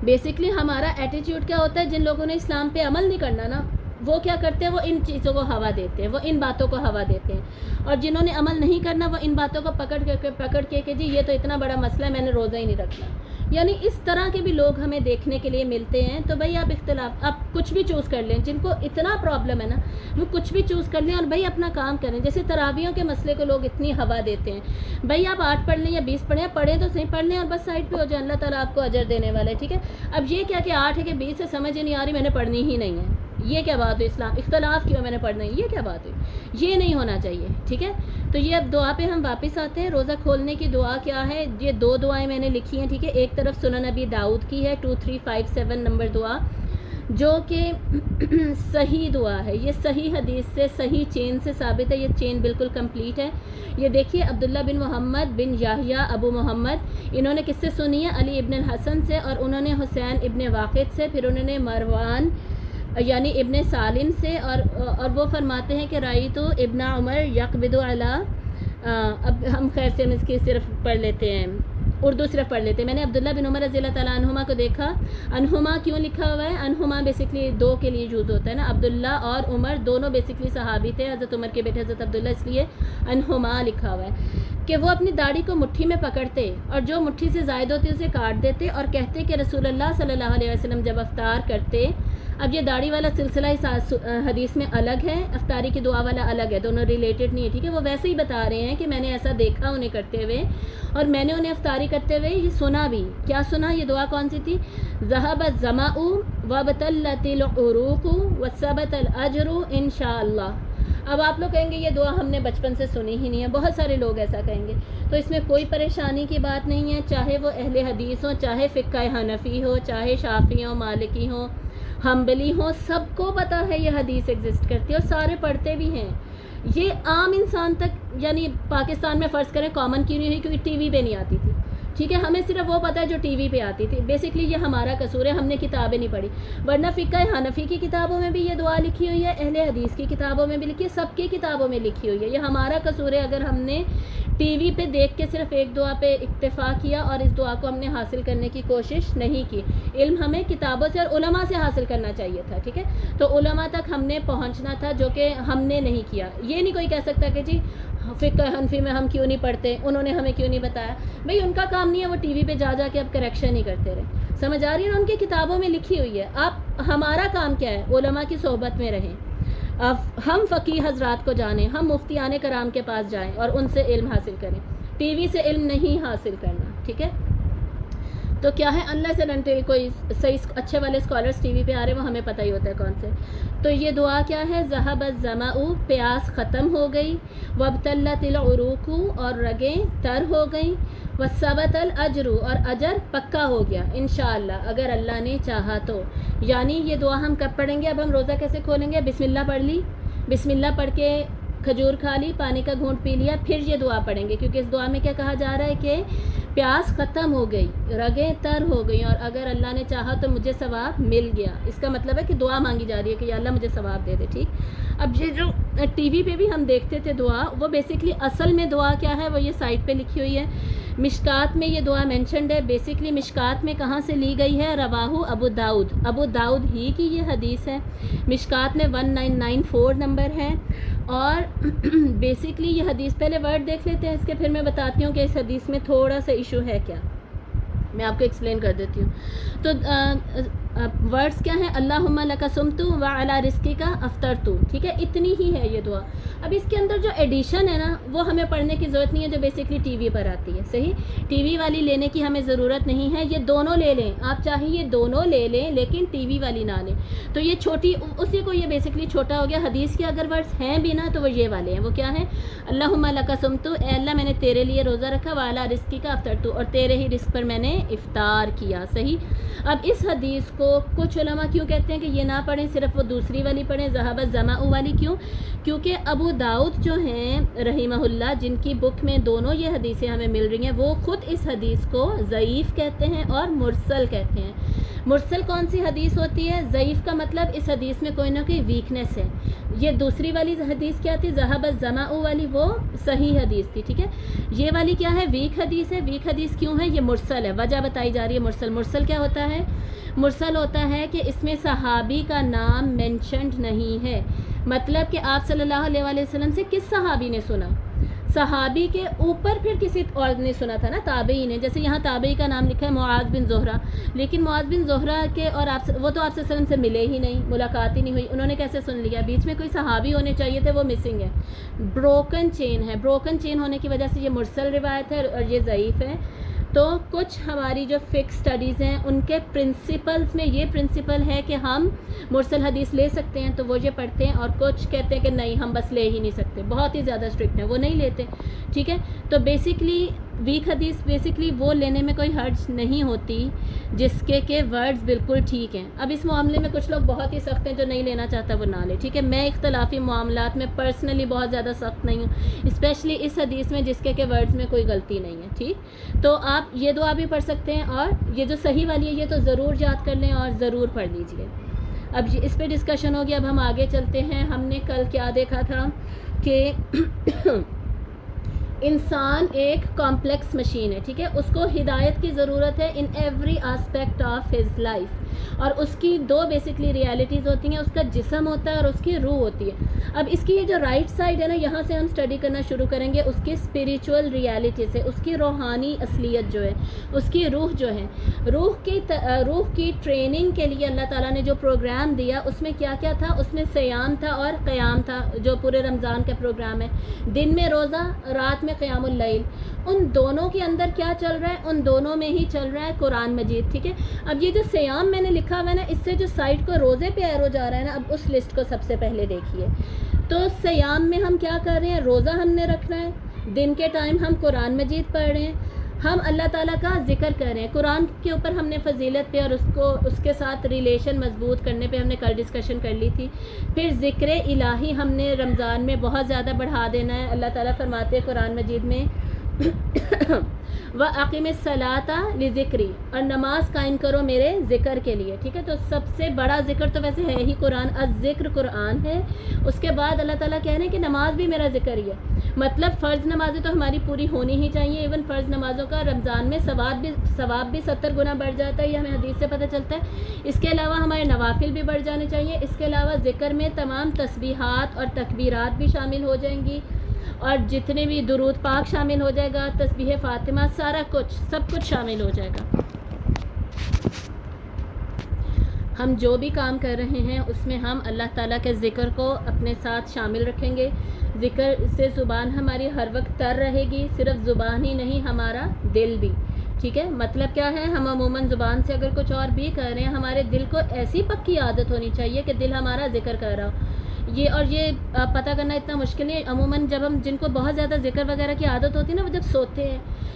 Speaker 1: بیسکلی ہمارا ایٹیٹیوڈ کیا ہوتا ہے, جن لوگوں نے اسلام پہ عمل نہیں کرنا نا وہ کیا کرتے ہیں, وہ ان چیزوں کو ہوا دیتے ہیں, وہ ان باتوں کو ہوا دیتے ہیں. اور جنہوں نے عمل نہیں کرنا وہ ان باتوں کو پکڑ کے کہ جی یہ تو اتنا بڑا مسئلہ ہے, میں نے روزہ ہی نہیں رکھنا. یعنی اس طرح کے بھی لوگ ہمیں دیکھنے کے لیے ملتے ہیں. تو بھائی آپ کچھ بھی چوز کر لیں, جن کو اتنا پرابلم ہے نا وہ کچھ بھی چوز کر لیں اور بھائی اپنا کام کریں. جیسے تراویحوں کے مسئلے کو لوگ اتنی ہوا دیتے ہیں, بھائی آپ 8 پڑھ لیں یا 20 پڑھیں تو صحیح پڑھ لیں اور بس سائڈ پہ ہو جائے, اللہ تعالیٰ آپ کو اجر دینے والا ہے, ٹھیک ہے. اب یہ کیا کہ 8 ہے کہ 20 ہے سمجھ نہیں آ رہی, میں نے پڑھنی ہی نہیں ہے, یہ کیا بات ہے, اسلام اختلاف کیوں میں نے پڑھنا ہے, یہ کیا بات ہے, یہ نہیں ہونا چاہیے, ٹھیک ہے. تو یہ اب دعا پہ ہم واپس آتے ہیں. روزہ کھولنے کی دعا کیا ہے, یہ 2 دعائیں میں نے لکھی ہیں, ٹھیک ہے. ایک طرف سنن نبی داؤد کی ہے 2357 نمبر دعا, جو کہ صحیح دعا ہے. یہ صحیح حدیث سے صحیح چین سے ثابت ہے, یہ چین بالکل کمپلیٹ ہے. یہ دیکھیے عبداللہ بن محمد بن یحییٰ ابو محمد, انہوں نے کس سے سنی ہے, علی ابن الحسن سے, اور انہوں نے حسین ابن واقد سے, پھر انہوں نے مروان یعنی ابن سالم سے, اور وہ فرماتے ہیں کہ رأیت ابن عمر یقبض علی. اب ہم خیر سے ہم اس کی صرف پڑھ لیتے ہیں, اردو صرف پڑھ لیتے ہیں. میں نے عبداللہ بن عمر رضی اللہ تعالیٰ عنہما کو دیکھا. انہما کیوں لکھا ہوا ہے, انہما بیسکلی 2 کے لیے یوز ہوتا ہے نا, عبداللہ اور عمر دونوں بیسکلی صحابی تھے, حضرت عمر کے بیٹے حضرت عبداللہ, اس لیے انہما لکھا ہوا ہے. کہ وہ اپنی داڑھی کو مٹھی میں پکڑتے اور جو مٹھی سے زائد ہوتی اسے کاٹ دیتے اور کہتے کہ رسول اللہ صلی اللہ علیہ وسلم جب افطار کرتے. اب یہ داڑھی والا سلسلہ اس حدیث میں الگ ہے, افطاری کی دعا والا الگ ہے, دونوں ریلیٹڈ نہیں ہے, ٹھیک ہے. وہ ویسے ہی بتا رہے ہیں کہ میں نے ایسا دیکھا انہیں کرتے ہوئے اور میں نے انہیں افطاری کرتے ہوئے یہ سنا بھی. کیا سنا, یہ دعا کون سی تھی, ذهب الظمأ وابتلت العروق وثبت الاجر انشاءاللہ. اب آپ لوگ کہیں گے یہ دعا ہم نے بچپن سے سنی ہی نہیں ہے, بہت سارے لوگ ایسا کہیں گے. تو اس میں کوئی پریشانی کی بات نہیں ہے, چاہے وہ اہل حدیث ہوں, چاہے فقہ حنفی ہو, چاہے شافعی ہوں, مالکی ہوں, حنبلی ہوں, سب کو پتہ ہے یہ حدیث ایگزسٹ کرتی ہے اور سارے پڑھتے بھی ہیں. یہ عام انسان تک, یعنی پاکستان میں فرض کریں کامن کیوں نہیں ہوئی, کیونکہ ٹی وی پہ نہیں آتی تھی, ٹھیک ہے. ہمیں صرف وہ پتہ ہے جو ٹی وی پہ آتی تھی. بیسکلی یہ ہمارا قصور ہے, ہم نے کتابیں نہیں پڑھی, ورنہ فقہ حنفی کی کتابوں میں بھی یہ دعا لکھی ہوئی ہے, اہل حدیث کی کتابوں میں بھی لکھی ہے, سب کی کتابوں میں لکھی ہوئی ہے. یہ ہمارا قصور ہے اگر ہم نے ٹی وی پہ دیکھ کے صرف ایک دعا پہ اکتفا کیا اور اس دعا کو ہم نے حاصل کرنے کی کوشش نہیں کی. علم ہمیں کتابوں سے اور علماء سے حاصل کرنا چاہیے تھا, ٹھیک ہے. تو علماء تک ہم نے پہنچنا تھا, جو کہ ہم نے نہیں کیا. یہ نہیں کوئی کہہ سکتا کہ جی فقہ حنفی میں ہم کیوں نہیں پڑھتے, انہوں نے ہمیں کیوں نہیں بتایا. بھئی ان کا کام نہیں ہے, وہ ٹی وی پہ جا کے اب کریکشن ہی کرتے رہے. سمجھ آ رہی ہے نا, ان کی کتابوں میں لکھی ہوئی ہے. ہمارا کام کیا ہے, علماء کی صحبت میں رہیں, ہم فقیہ حضرات کو جانیں, ہم مفتیان کرام کے پاس جائیں اور ان سے علم حاصل کریں. ٹی وی سے علم نہیں حاصل کرنا, ٹھیک ہے. تو کیا ہے, اللہ سے انٹل کوئی صحیح اچھے والے اسکالرس ٹی وی پہ آ رہے ہیں, وہ ہمیں پتہ ہی ہوتا ہے کون سے. تو یہ دعا کیا ہے, ذهب الظمأ پیاس ختم ہو گئی, وابتلت العروق اور رگیں تر ہو گئیں, وثبت الاجر اور اجر پکا ہو گیا انشاءاللہ اگر اللہ نے چاہا تو. یعنی یہ دعا ہم کب پڑھیں گے, اب ہم روزہ کیسے کھولیں گے, بسم اللہ پڑھ لی, بسم اللہ پڑھ کے کھجور کھا لی, پانی کا گھونٹ پی لیا, پھر یہ دعا پڑھیں گے, کیونکہ اس دعا میں کیا کہا جا رہا ہے کہ پیاس ختم ہو گئی, رگیں تر ہو گئی, اور اگر اللہ نے چاہا تو مجھے ثواب مل گیا. اس کا مطلب ہے کہ دعا مانگی جا رہی ہے کہ یا اللہ مجھے ثواب دے دے. ٹھیک, اب یہ جو ٹی وی پہ بھی ہم دیکھتے تھے دعا, وہ بیسکلی اصل میں دعا کیا ہے, وہ یہ سائٹ پہ لکھی ہوئی ہے. مشکات میں یہ دعا مینشنڈ ہے. بیسکلی مشکات میں کہاں سے لی گئی ہے, رواہ ابو داؤد, ابو داؤد ہی کی یہ حدیث ہے. مشکات میں 1994 نمبر ہے. اور بیسکلی یہ حدیث, پہلے ورڈ دیکھ لیتے ہیں اس کے, پھر میں بتاتی ہوں کہ اس حدیث میں تھوڑا سا ایشو ہے کیا, میں آپ کو ایکسپلین کر دیتی ہوں. تو ورڈز کیا ہیں, اللہم لک صمتو وعلی رزقک افطرتو. ٹھیک ہے, اتنی ہی ہے یہ دعا. اب اس کے اندر جو ایڈیشن ہے نا, وہ ہمیں پڑھنے کی ضرورت نہیں ہے, جو بیسکلی ٹی وی پر آتی ہے. صحیح, ٹی وی والی لینے کی ہمیں ضرورت نہیں ہے, یہ دونوں لے لیں آپ, چاہے یہ دونوں لے لیں لیکن ٹی وی والی نہ لیں. تو یہ چھوٹی, اسی کو یہ بیسکلی چھوٹا ہو گیا. حدیث کے اگر ورڈز ہیں بھی نا تو وہ یہ والے ہیں. وہ کیا ہیں, اللہم لک صمتو, اے اللہ میں نے تیرے لیے روزہ رکھا, وعلی رزقک افطرتو, اور تیرے ہی رزق پر میں نے افطار کیا. صحیح. اب اس حدیث کو کچھ علماء کیوں کہتے ہیں کہ یہ نہ پڑھیں, صرف وہ دوسری والی پڑھیں, ذہب الظمأ والی. کیوں, کیونکہ ابو داؤد جو ہیں رحمہ اللہ, جن کی بک میں دونوں یہ حدیثیں ہمیں مل رہی ہیں, وہ خود اس حدیث کو ضعیف کہتے ہیں اور مرسل کہتے ہیں. مرسل کون سی حدیث ہوتی ہے, ضعیف کا مطلب اس حدیث میں کوئی نہ کوئی ویکنیس ہے. یہ دوسری والی حدیث کیا تھی, ذہب الظمأ والی, وہ صحیح حدیث تھی. ٹھیک ہے, یہ والی کیا ہے, ویک حدیث ہے. ویک حدیث کیوں ہے, یہ مرسل ہے, وجہ بتائی جا رہی ہے. مرسل, مرسل کیا ہوتا ہے, مرسل ہوتا ہے کہ اس میں صحابی کا نام مینشنڈ نہیں ہے. مطلب کہ آپ صلی اللہ علیہ وآلہ وسلم سے کس صحابی نے سنا, صحابی کے اوپر پھر کسی اور نے سنا تھا نا, تابعی نے. جیسے یہاں تابعی کا نام لکھا ہے معاذ بن زہرہ, لیکن معاذ بن زہرہ کے اور آپ وہ تو آپ صلی اللہ علیہ وسلم سے ملے ہی نہیں, ملاقات ہی نہیں ہوئی, انہوں نے کیسے سن لیا. بیچ میں کوئی صحابی ہونے چاہیے تھے, وہ مسنگ ہے. بروکن چین ہے, بروکن چین ہونے کی وجہ سے یہ مرسل روایت ہے اور یہ ضعیف ہے. تو کچھ ہماری جو فکس اسٹڈیز ہیں ان کے پرنسپلز میں یہ پرنسپل ہے کہ ہم مرسل حدیث لے سکتے ہیں, تو وہ یہ پڑھتے ہیں. اور کچھ کہتے ہیں کہ نہیں, ہم بس لے ہی نہیں سکتے, بہت ہی زیادہ اسٹرکٹ ہیں, وہ نہیں لیتے. ٹھیک ہے, تو بیسکلی ویک حدیث بیسکلی وہ لینے میں کوئی حرج نہیں ہوتی جس کے ورڈز بالکل ٹھیک ہیں. اب اس معاملے میں کچھ لوگ بہت ہی سخت ہیں, جو نہیں لینا چاہتا وہ نہ لے. ٹھیک ہے, میں اختلافی معاملات میں پرسنلی بہت زیادہ سخت نہیں ہوں, اسپیشلی اس حدیث میں جس کے ورڈز میں کوئی غلطی نہیں ہے. ٹھیک, تو آپ یہ دعا بھی پڑھ سکتے ہیں, اور یہ جو صحیح والی ہے یہ تو ضرور یاد کر لیں اور ضرور پڑھ لیجئے. اب اس پہ ڈسکشن ہو گیا. اب ہم آگے چلتے ہیں. ہم نے کل کیا دیکھا تھا کہ انسان ایک کمپلیکس مشین ہے. ٹھیک ہے, اس کو ہدایت کی ضرورت ہے in every aspect of his life, اور اس کی دو بیسکلی ریالٹیز ہوتی ہیں, اس کا جسم ہوتا ہے اور اس کی روح ہوتی ہے. اب اس کی یہ جو رائٹ سائڈ ہے نا, یہاں سے ہم اسٹڈی کرنا شروع کریں گے اس کی اسپریچول ریالٹی سے, اس کی روحانی اصلیت جو ہے, اس کی روح جو ہے. روح کی ٹریننگ کے لیے اللہ تعالیٰ نے جو پروگرام دیا, اس میں کیا کیا تھا, اس میں صیام تھا اور قیام تھا, جو پورے رمضان کا پروگرام ہے. دن میں روزہ, رات میں قیام اللیل. ان دونوں کے اندر کیا چل رہا ہے, ان دونوں میں ہی چل رہا ہے قرآن مجید. ٹھیک ہے, اب یہ جو صیام میں نے لکھا ہوا ہے نا, اس سے جو سائٹ کو روزے پہ ایرو جا رہا ہے نا, اب اس لسٹ کو سب سے پہلے دیکھیے. تو صیام میں ہم کیا کر رہے ہیں, روزہ ہم نے رکھنا ہے, دن کے ٹائم ہم قرآن مجید پڑھ رہے ہیں, ہم اللہ تعالیٰ کا ذکر کر رہے ہیں. قرآن کے اوپر ہم نے فضیلت پہ اور اس کے ساتھ ریلیشن مضبوط کرنے پہ ہم نے کل ڈسکشن کر لی تھی. پھر ذکر الہی ہم نے رمضان میں بہت زیادہ بڑھا دینا ہے. اللہ تعالیٰ فرماتے ہیں قرآن مجید میں وَأَقِمِ الصَّلَاةَ لِذِكْرِي, اور نماز قائم کرو میرے ذکر کے لیے. ٹھیک ہے, تو سب سے بڑا ذکر تو ویسے ہے ہی قرآن, الذکر قرآن ہے. اس کے بعد اللہ تعالیٰ کہہ رہے ہیں کہ نماز بھی میرا ذکر ہی ہے. مطلب فرض نمازیں تو ہماری پوری ہونی ہی چاہیے. ایون فرض نمازوں کا رمضان میں ثواب بھی 70 گنا بڑھ جاتا ہے, یہ ہمیں حدیث سے پتہ چلتا ہے. اس کے علاوہ ہمارے نوافل بھی بڑھ جانے چاہیے. اس کے علاوہ ذکر میں تمام تسبیحات اور تکبیرات بھی شامل ہو جائیں گی, اور جتنے بھی درود پاک شامل ہو جائے گا, تسبیح فاطمہ, سارا کچھ, سب کچھ شامل ہو جائے گا. ہم جو بھی کام کر رہے ہیں اس میں ہم اللہ تعالیٰ کے ذکر کو اپنے ساتھ شامل رکھیں گے. ذکر سے زبان ہماری ہر وقت تر رہے گی, صرف زبان ہی نہیں, ہمارا دل بھی. ٹھیک ہے, مطلب کیا ہے, ہم عموماً زبان سے اگر کچھ اور بھی کر رہے ہیں, ہمارے دل کو ایسی پکی عادت ہونی چاہیے کہ دل ہمارا ذکر کر رہا ہو. یہ پتہ کرنا اتنا مشکل ہے. عموماً جب ہم جن کو بہت زیادہ ذکر وغیرہ کی عادت ہوتی ہے نا، وہ جب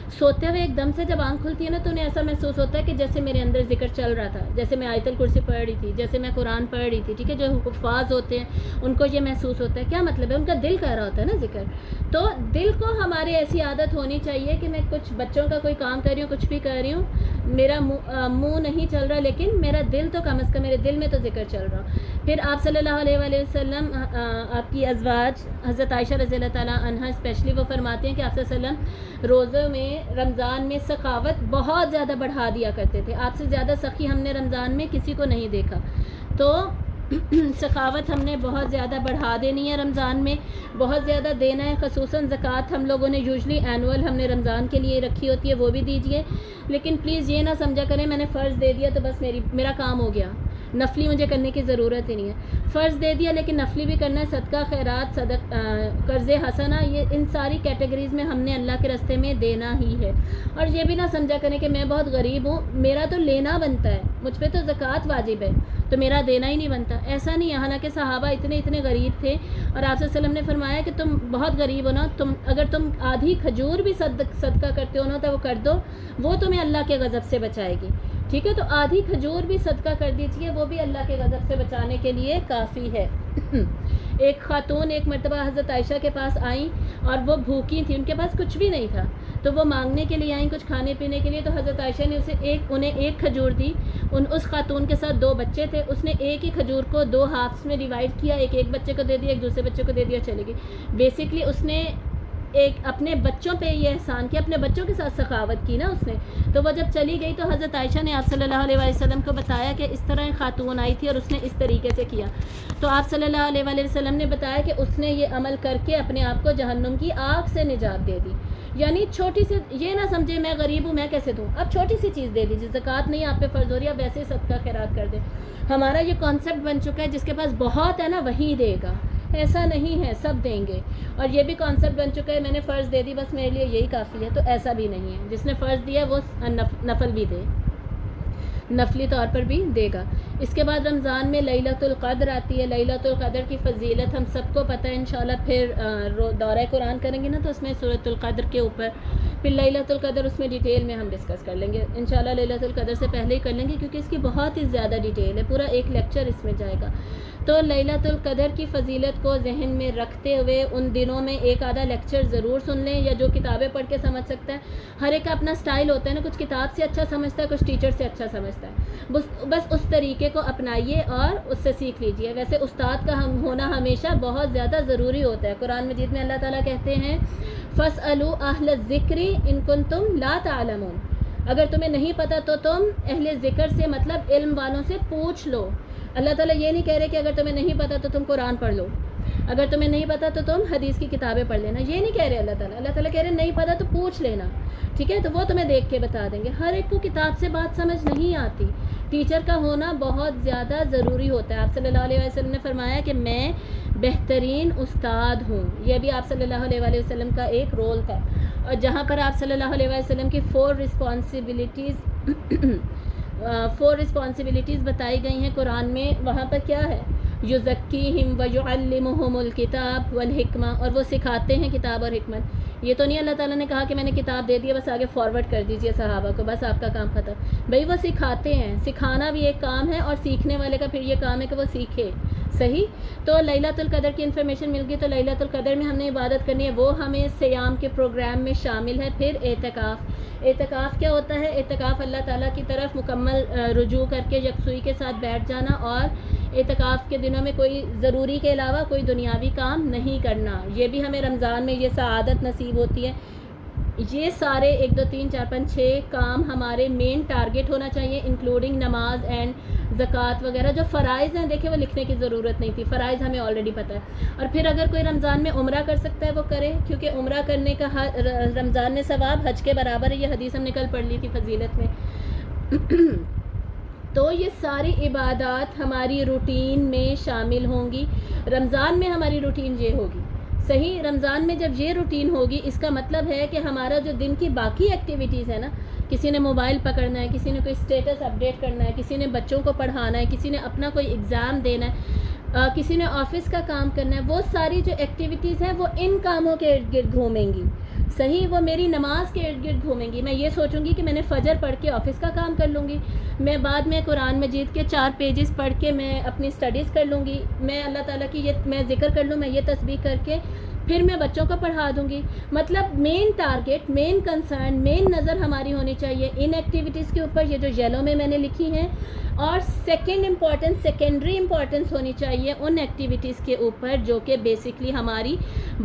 Speaker 1: سوتے ہوئے ایک دم سے جب آنکھ کھلتی ہے نا، تو انہیں ایسا محسوس ہوتا ہے کہ جیسے میرے اندر ذکر چل رہا تھا، جیسے میں آیت الکرسی پڑھ رہی تھی، جیسے میں قرآن پڑھ رہی تھی. ٹھیک ہے، جو حفاظ ہوتے ہیں ان کو یہ محسوس ہوتا ہے. کیا مطلب ہے؟ ان کا دل کر رہا ہوتا ہے نا ذکر. تو دل کو ہمارے ایسی عادت ہونی چاہیے کہ میں کچھ بچوں کا کوئی کام کر رہی ہوں، کچھ بھی کر رہی ہوں، میرا منہ نہیں چل رہا، لیکن میرا دل تو کم از کم میرے دل میں تو ذکر چل رہا. پھر آپ صلی اللہ علیہ وآلہ وسلم، آپ کی ازواج حضرت عائشہ رضی اللہ تعالیٰ عنہا اسپیشلی، وہ فرماتے ہیں کہ آپ صلی اللہ علیہ وسلم روزوں میں، رمضان میں سخاوت بہت زیادہ بڑھا دیا کرتے تھے. آپ سے زیادہ سخی ہم نے رمضان میں کسی کو نہیں دیکھا. تو سخاوت ہم نے بہت زیادہ بڑھا دینی ہے، رمضان میں بہت زیادہ دینا ہے. خصوصاً زکوٰۃ ہم لوگوں نے یوزلی اینول ہم نے رمضان کے لیے رکھی ہوتی ہے، وہ بھی دیجیے. لیکن پلیز یہ نہ سمجھا کریں میں نے فرض دے دیا تو بس میرا کام ہو گیا، نفلی مجھے کرنے کی ضرورت ہی نہیں ہے. فرض دے دیا لیکن نفلی بھی کرنا ہے. صدقہ، خیرات، قرض حسنہ، یہ ان ساری کیٹیگریز میں ہم نے اللہ کے راستے میں دینا ہی ہے. اور یہ بھی نہ سمجھا کریں کہ میں بہت غریب ہوں، میرا تو لینا بنتا ہے، مجھ پہ تو زکوٰۃ واجب ہے تو میرا دینا ہی نہیں بنتا. ایسا نہیں ہے. حالانکہ صحابہ اتنے غریب تھے، اور آپ صلی اللہ علیہ وسلم نے فرمایا کہ تم بہت غریب ہو نا، اگر تم آدھی کھجور بھی صدقہ کرتے ہو نا تو وہ کر دو، وہ تمہیں اللہ کے غضب سے بچائے گی. ٹھیک ہے، تو آدھی کھجور بھی صدقہ کر دیجیے، وہ بھی اللہ کے غضب سے بچانے کے لیے کافی ہے. ایک خاتون ایک مرتبہ حضرت عائشہ کے پاس آئیں اور وہ بھوکی تھیں، ان کے پاس کچھ بھی نہیں تھا، تو وہ مانگنے کے لیے آئیں کچھ کھانے پینے کے لیے. تو حضرت عائشہ نے انہیں ایک کھجور دی. اس خاتون کے ساتھ 2 بچے تھے، اس نے ایک ہی کھجور کو 2 ہافس میں ڈیوائڈ کیا، ایک بچے کو دے دیا، ایک دوسرے بچے کو دے دیا، چلے گی. بیسکلی اس نے ایک اپنے بچوں پہ یہ احسان کیا، اپنے بچوں کے ساتھ سخاوت کی نا اس نے. تو وہ جب چلی گئی تو حضرت عائشہ نے آپ صلی اللہ علیہ وسلم کو بتایا کہ اس طرح ایک خاتون آئی تھی اور اس نے اس طریقے سے کیا. تو آپ صلی اللہ علیہ وسلم نے بتایا کہ اس نے یہ عمل کر کے اپنے آپ کو جہنم کی آگ سے نجات دے دی. یعنی چھوٹی سی، یہ نہ سمجھے میں غریب ہوں میں کیسے دوں، اب چھوٹی سی چیز دے دیجیے. زکوٰۃ نہیں آپ پہ فرض ہو رہی، آپ ویسے صدقہ خیرات کر دیں. ہمارا یہ کانسیپٹ بن چکا ہے جس کے پاس بہت ہے نا وہی دے گا، ایسا نہیں ہے سب دیں گے. اور یہ بھی کانسیپٹ بن چکا ہے میں نے فرض دے دی بس میرے لیے یہی کافی ہے، تو ایسا بھی نہیں ہے. جس نے فرض دیا وہ نفل بھی دے، نفلی طور پر بھی دے گا. اس کے بعد رمضان میں لیلۃ القدر آتی ہے. لیلۃ القدر کی فضیلت ہم سب کو پتہ ہے. انشاءاللہ پھر دورہ قرآن کریں گے نا تو اس میں سورۃ القدر کے اوپر پھر لیلۃ القدر اس میں ڈیٹیل میں ہم ڈسکس کر لیں گے. انشاءاللہ لیلۃ القدر سے پہلے ہی کر لیں گے کیونکہ اس کی بہت ہی زیادہ ڈیٹیل ہے، پورا ایک لیکچر اس میں جائے گا. تو لیلۃ القدر کی فضیلت کو ذہن میں رکھتے ہوئے ان دنوں میں ایک آدھا لیکچر ضرور سن لیں، یا جو کتابیں پڑھ کے سمجھ سکتا ہے. ہر ایک کا اپنا سٹائل ہوتا ہے نا، کچھ کتاب سے اچھا سمجھتا ہے، کچھ ٹیچر سے اچھا سمجھتا ہے. بس اس طریقے کو اپنائیے اور اس سے سیکھ لیجیے. ویسے استاد کا ہونا ہمیشہ بہت زیادہ ضروری ہوتا ہے. قرآن مجید میں اللہ تعالیٰ کہتے ہیں فَاسْأَلُوا أَهْلَ الذِّكْرِ إِن كُنتُمْ لَا تَعْلَمُونَ. اگر تمہیں نہیں پتہ تو تم اہل ذکر سے، مطلب علم والوں سے پوچھ لو. اللہ تعالیٰ یہ نہیں کہہ رہے کہ اگر تمہیں نہیں پتہ تو تم قرآن پڑھ لو، اگر تمہیں نہیں پتہ تو تم حدیث کی کتابیں پڑھ لینا، یہ نہیں کہہ رہے اللہ تعالیٰ. اللہ تعالیٰ کہہ رہے نہیں پتہ تو پوچھ لینا. ٹھیک ہے، تو وہ تمہیں دیکھ کے بتا دیں گے. ہر ایک کو کتاب سے بات سمجھ نہیں آتی. ٹیچر کا ہونا بہت زیادہ ضروری ہوتا ہے. آپ صلی اللہ علیہ وسلم نے فرمایا کہ میں بہترین استاد ہوں. یہ بھی آپ صلی اللہ علیہ وسلم کا ایک رول تھا. اور جہاں پر آپ صلی اللہ علیہ وسلم کی 4 رسپانسبلٹیز بتائی گئی ہیں قرآن میں، وہاں پر کیا ہے؟ یزکیہم ویعلمہم الکتاب والحکمہ، اور وہ سکھاتے ہیں کتاب اور حکمت. یہ تو نہیں اللہ تعالیٰ نے کہا کہ میں نے کتاب دے دی بس آگے فارورڈ کر دیجئے صحابہ کو، بس آپ کا کام ختم. بھئی وہ سکھاتے ہیں، سکھانا بھی ایک کام ہے، اور سیکھنے والے کا پھر یہ کام ہے کہ وہ سیکھے. صحیح. تو لیلۃ القدر کی انفارمیشن مل گئی. تو لیلۃ القدر میں ہم نے عبادت کرنی ہے، وہ ہمیں صیام کے پروگرام میں شامل ہے. پھر اعتکاف کیا ہوتا ہے؟ اعتکاف اللہ تعالیٰ کی طرف مکمل رجوع کر کے یکسوئی کے ساتھ بیٹھ جانا، اور اعتکاف کے دنوں میں کوئی ضروری کے علاوہ کوئی دنیاوی کام نہیں کرنا. یہ بھی ہمیں رمضان میں یہ سعادت نصیب ہوتی ہے. یہ سارے 1 2 3 4 5 6 کام ہمارے مین ٹارگٹ ہونا چاہیے، انکلوڈنگ نماز اینڈ زکوٰۃ وغیرہ. جو فرائض ہیں دیکھیں وہ لکھنے کی ضرورت نہیں تھی، فرائض ہمیں آلریڈی پتہ ہے. اور پھر اگر کوئی رمضان میں عمرہ کر سکتا ہے وہ کرے، کیونکہ عمرہ کرنے کا رمضان میں ثواب حج کے برابر ہے. یہ حدیث ہم نے کل پڑھ لی تھی فضیلت میں. تو یہ ساری عبادات ہماری روٹین میں شامل ہوں گی. رمضان میں ہماری روٹین یہ ہوگی. صحیح. رمضان میں جب یہ روٹین ہوگی اس کا مطلب ہے کہ ہمارا جو دن کی باقی ایکٹیویٹیز ہے نا، کسی نے موبائل پکڑنا ہے، کسی نے کوئی اسٹیٹس اپڈیٹ کرنا ہے، کسی نے بچوں کو پڑھانا ہے، کسی نے اپنا کوئی ایگزام دینا ہے، کسی نے آفس کا کام کرنا ہے، وہ ساری جو ایکٹیویٹیز ہیں وہ ان کاموں کے ارد گرد گھومیں گی. صحیح، وہ میری نماز کے ارد گرد گھومیں گی. میں یہ سوچوں گی کہ میں نے فجر پڑھ کے آفس کا کام کر لوں گی، میں بعد میں قرآن مجید کے 4 پیجز پڑھ کے میں اپنی اسٹڈیز کر لوں گی، میں اللہ تعالیٰ کی یہ میں ذکر کر لوں، میں یہ تسبیح کر کے پھر میں بچوں کو پڑھا دوں گی. مطلب مین ٹارگیٹ، مین کنسرن، مین نظر ہماری ہونی چاہیے ان ایکٹیویٹیز کے اوپر، یہ جو یلو میں نے لکھی ہیں. اور سیکنڈری امپورٹنس ہونی چاہیے ان ایکٹیویٹیز کے اوپر جو کہ بیسکلی ہماری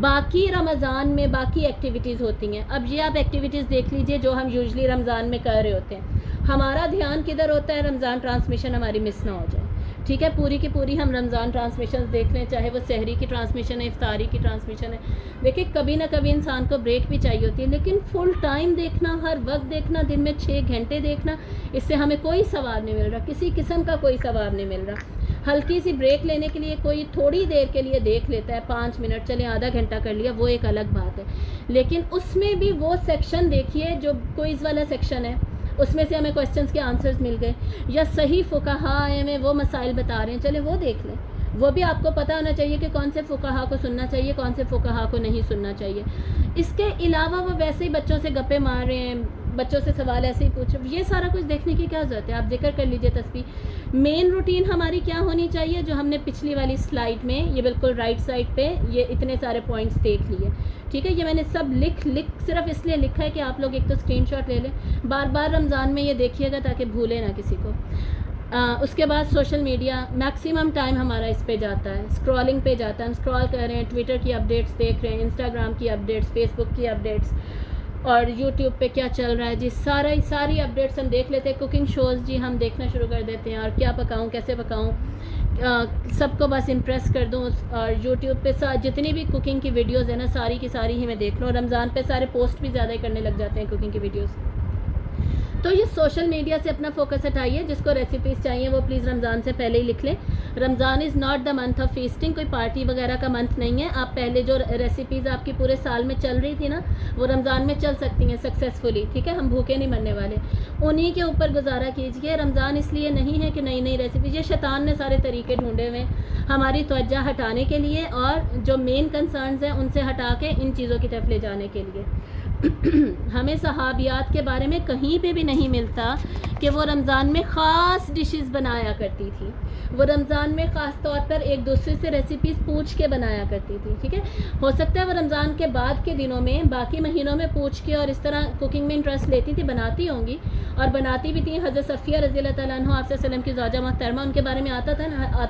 Speaker 1: باقی رمضان میں باقی ایکٹیویٹیز ہوتی ہیں. اب یہ آپ ایکٹیویٹیز دیکھ لیجئے جو ہم یوزلی رمضان میں کر رہے ہوتے ہیں. ہمارا دھیان کدھر ہوتا ہے؟ رمضان ٹرانسمیشن ہماری مس نہ ہو جائے. ٹھیک ہے، پوری کی پوری ہم رمضان ٹرانسمیشنز دیکھ لیں، چاہے وہ سحری کی ٹرانسمیشن ہے، افطاری کی ٹرانسمیشن ہے. دیکھیں کبھی نہ کبھی انسان کو بریک بھی چاہیے ہوتی ہے، لیکن فل ٹائم دیکھنا، ہر وقت دیکھنا، دن میں 6 گھنٹے دیکھنا، اس سے ہمیں کوئی ثواب نہیں مل رہا، کسی قسم کا کوئی ثواب نہیں مل رہا. ہلکی سی بریک لینے کے لیے کوئی تھوڑی دیر کے لیے دیکھ لیتا ہے، 5 منٹ، چلیں آدھا گھنٹہ کر لیا، وہ ایک الگ بات ہے. لیکن اس میں بھی وہ سیکشن دیکھیے جو کوئز والا سیکشن ہے، اس میں سے ہمیں کوسچنز کے آنسرز مل گئے، یا صحیح فقہا میں وہ مسائل بتا رہے ہیں، چلیں وہ دیکھ لیں. وہ بھی آپ کو پتہ ہونا چاہیے کہ کون سے فقہا کو سننا چاہیے، کون سے فقہا کو نہیں سننا چاہیے. اس کے علاوہ وہ ویسے ہی بچوں سے گپے مار رہے ہیں، بچوں سے سوال ایسے ہی پوچھ رہے ہیں، یہ سارا کچھ دیکھنے کی کیا ضرورت ہے؟ آپ ذکر کر لیجئے تسبیح. مین روٹین ہماری کیا ہونی چاہیے؟ جو ہم نے پچھلی والی سلائیڈ میں، یہ بالکل رائٹ سائڈ پہ یہ اتنے سارے پوائنٹس دیکھ لیے. ٹھیک ہے، یہ میں نے سب لکھ صرف اس لیے لکھا ہے کہ آپ لوگ ایک تو اسکرین شاٹ لے لیں، بار بار رمضان میں یہ دیکھیے گا تاکہ بھولے نہ کسی کو. اس کے بعد سوشل میڈیا، میکسیمم ٹائم ہمارا اس پہ جاتا ہے، اسکرولنگ پہ جاتا ہے. ہم اسکرول کر رہے ہیں، ٹویٹر کی اپڈیٹس دیکھ رہے ہیں، انسٹاگرام کی اپڈیٹس، فیس بک کی اپڈیٹس، اور یوٹیوب پہ کیا چل رہا ہے جی، ساری اپڈیٹس ہم دیکھ لیتے ہیں. کوکنگ شوز جی ہم دیکھنا شروع کر دیتے ہیں، اور کیا پکاؤں، کیسے پکاؤں، سب کو بس امپریس کر دوں. اور یوٹیوب پہ جتنی بھی کوکنگ کی ویڈیوز ہیں نا، ساری کی ساری ہی میں دیکھ لوں. رمضان پہ سارے پوسٹ بھی زیادہ ہی کرنے لگ جاتے ہیں کوکنگ کی ویڈیوز. تو یہ سوشل میڈیا سے اپنا فوکس ہٹائیے. جس کو ریسیپیز چاہیے وہ پلیز رمضان سے پہلے ہی لکھ لیں. Ramadan is not the month of feasting, کوئی پارٹی وغیرہ کا منتھ نہیں ہے. آپ پہلے جو ریسیپیز آپ کی پورے سال میں چل رہی تھی نا، وہ رمضان میں چل سکتی ہیں سکسیزفلی. ٹھیک ہے، ہم بھوکے نہیں مرنے والے، انہی کے اوپر گزارا کیجیے. رمضان اس لیے نہیں ہے کہ نئی نئی ریسیپیز، یہ شیطان نے سارے طریقے ڈھونڈے ہوئے ہماری توجہ ہٹانے کے لیے، اور جو مین کنسرنز ہیں ان سے ہٹا کے ان چیزوں کی طرف لے جانے کے لیے. ہمیں صحابیات کے بارے میں کہیں پہ بھی نہیں ملتا کہ وہ رمضان میں خاص ڈشز بنایا کرتی تھی. وہ رمضان میں خاص طور پر ایک دوسرے سے ریسیپیز پوچھ کے بنایا کرتی تھی. ٹھیک ہے، ہو سکتا ہے وہ رمضان کے بعد کے دنوں میں باقی مہینوں میں پوچھ کے اور اس طرح کوکنگ میں انٹرسٹ لیتی تھی، بناتی ہوں گی اور بناتی بھی تھی. حضرت صفیہ رضی اللہ تعالیٰ عنہ آپ صلی اللہ علیہ وسلم کی زوجہ محترمہ، ان کے بارے میں آتا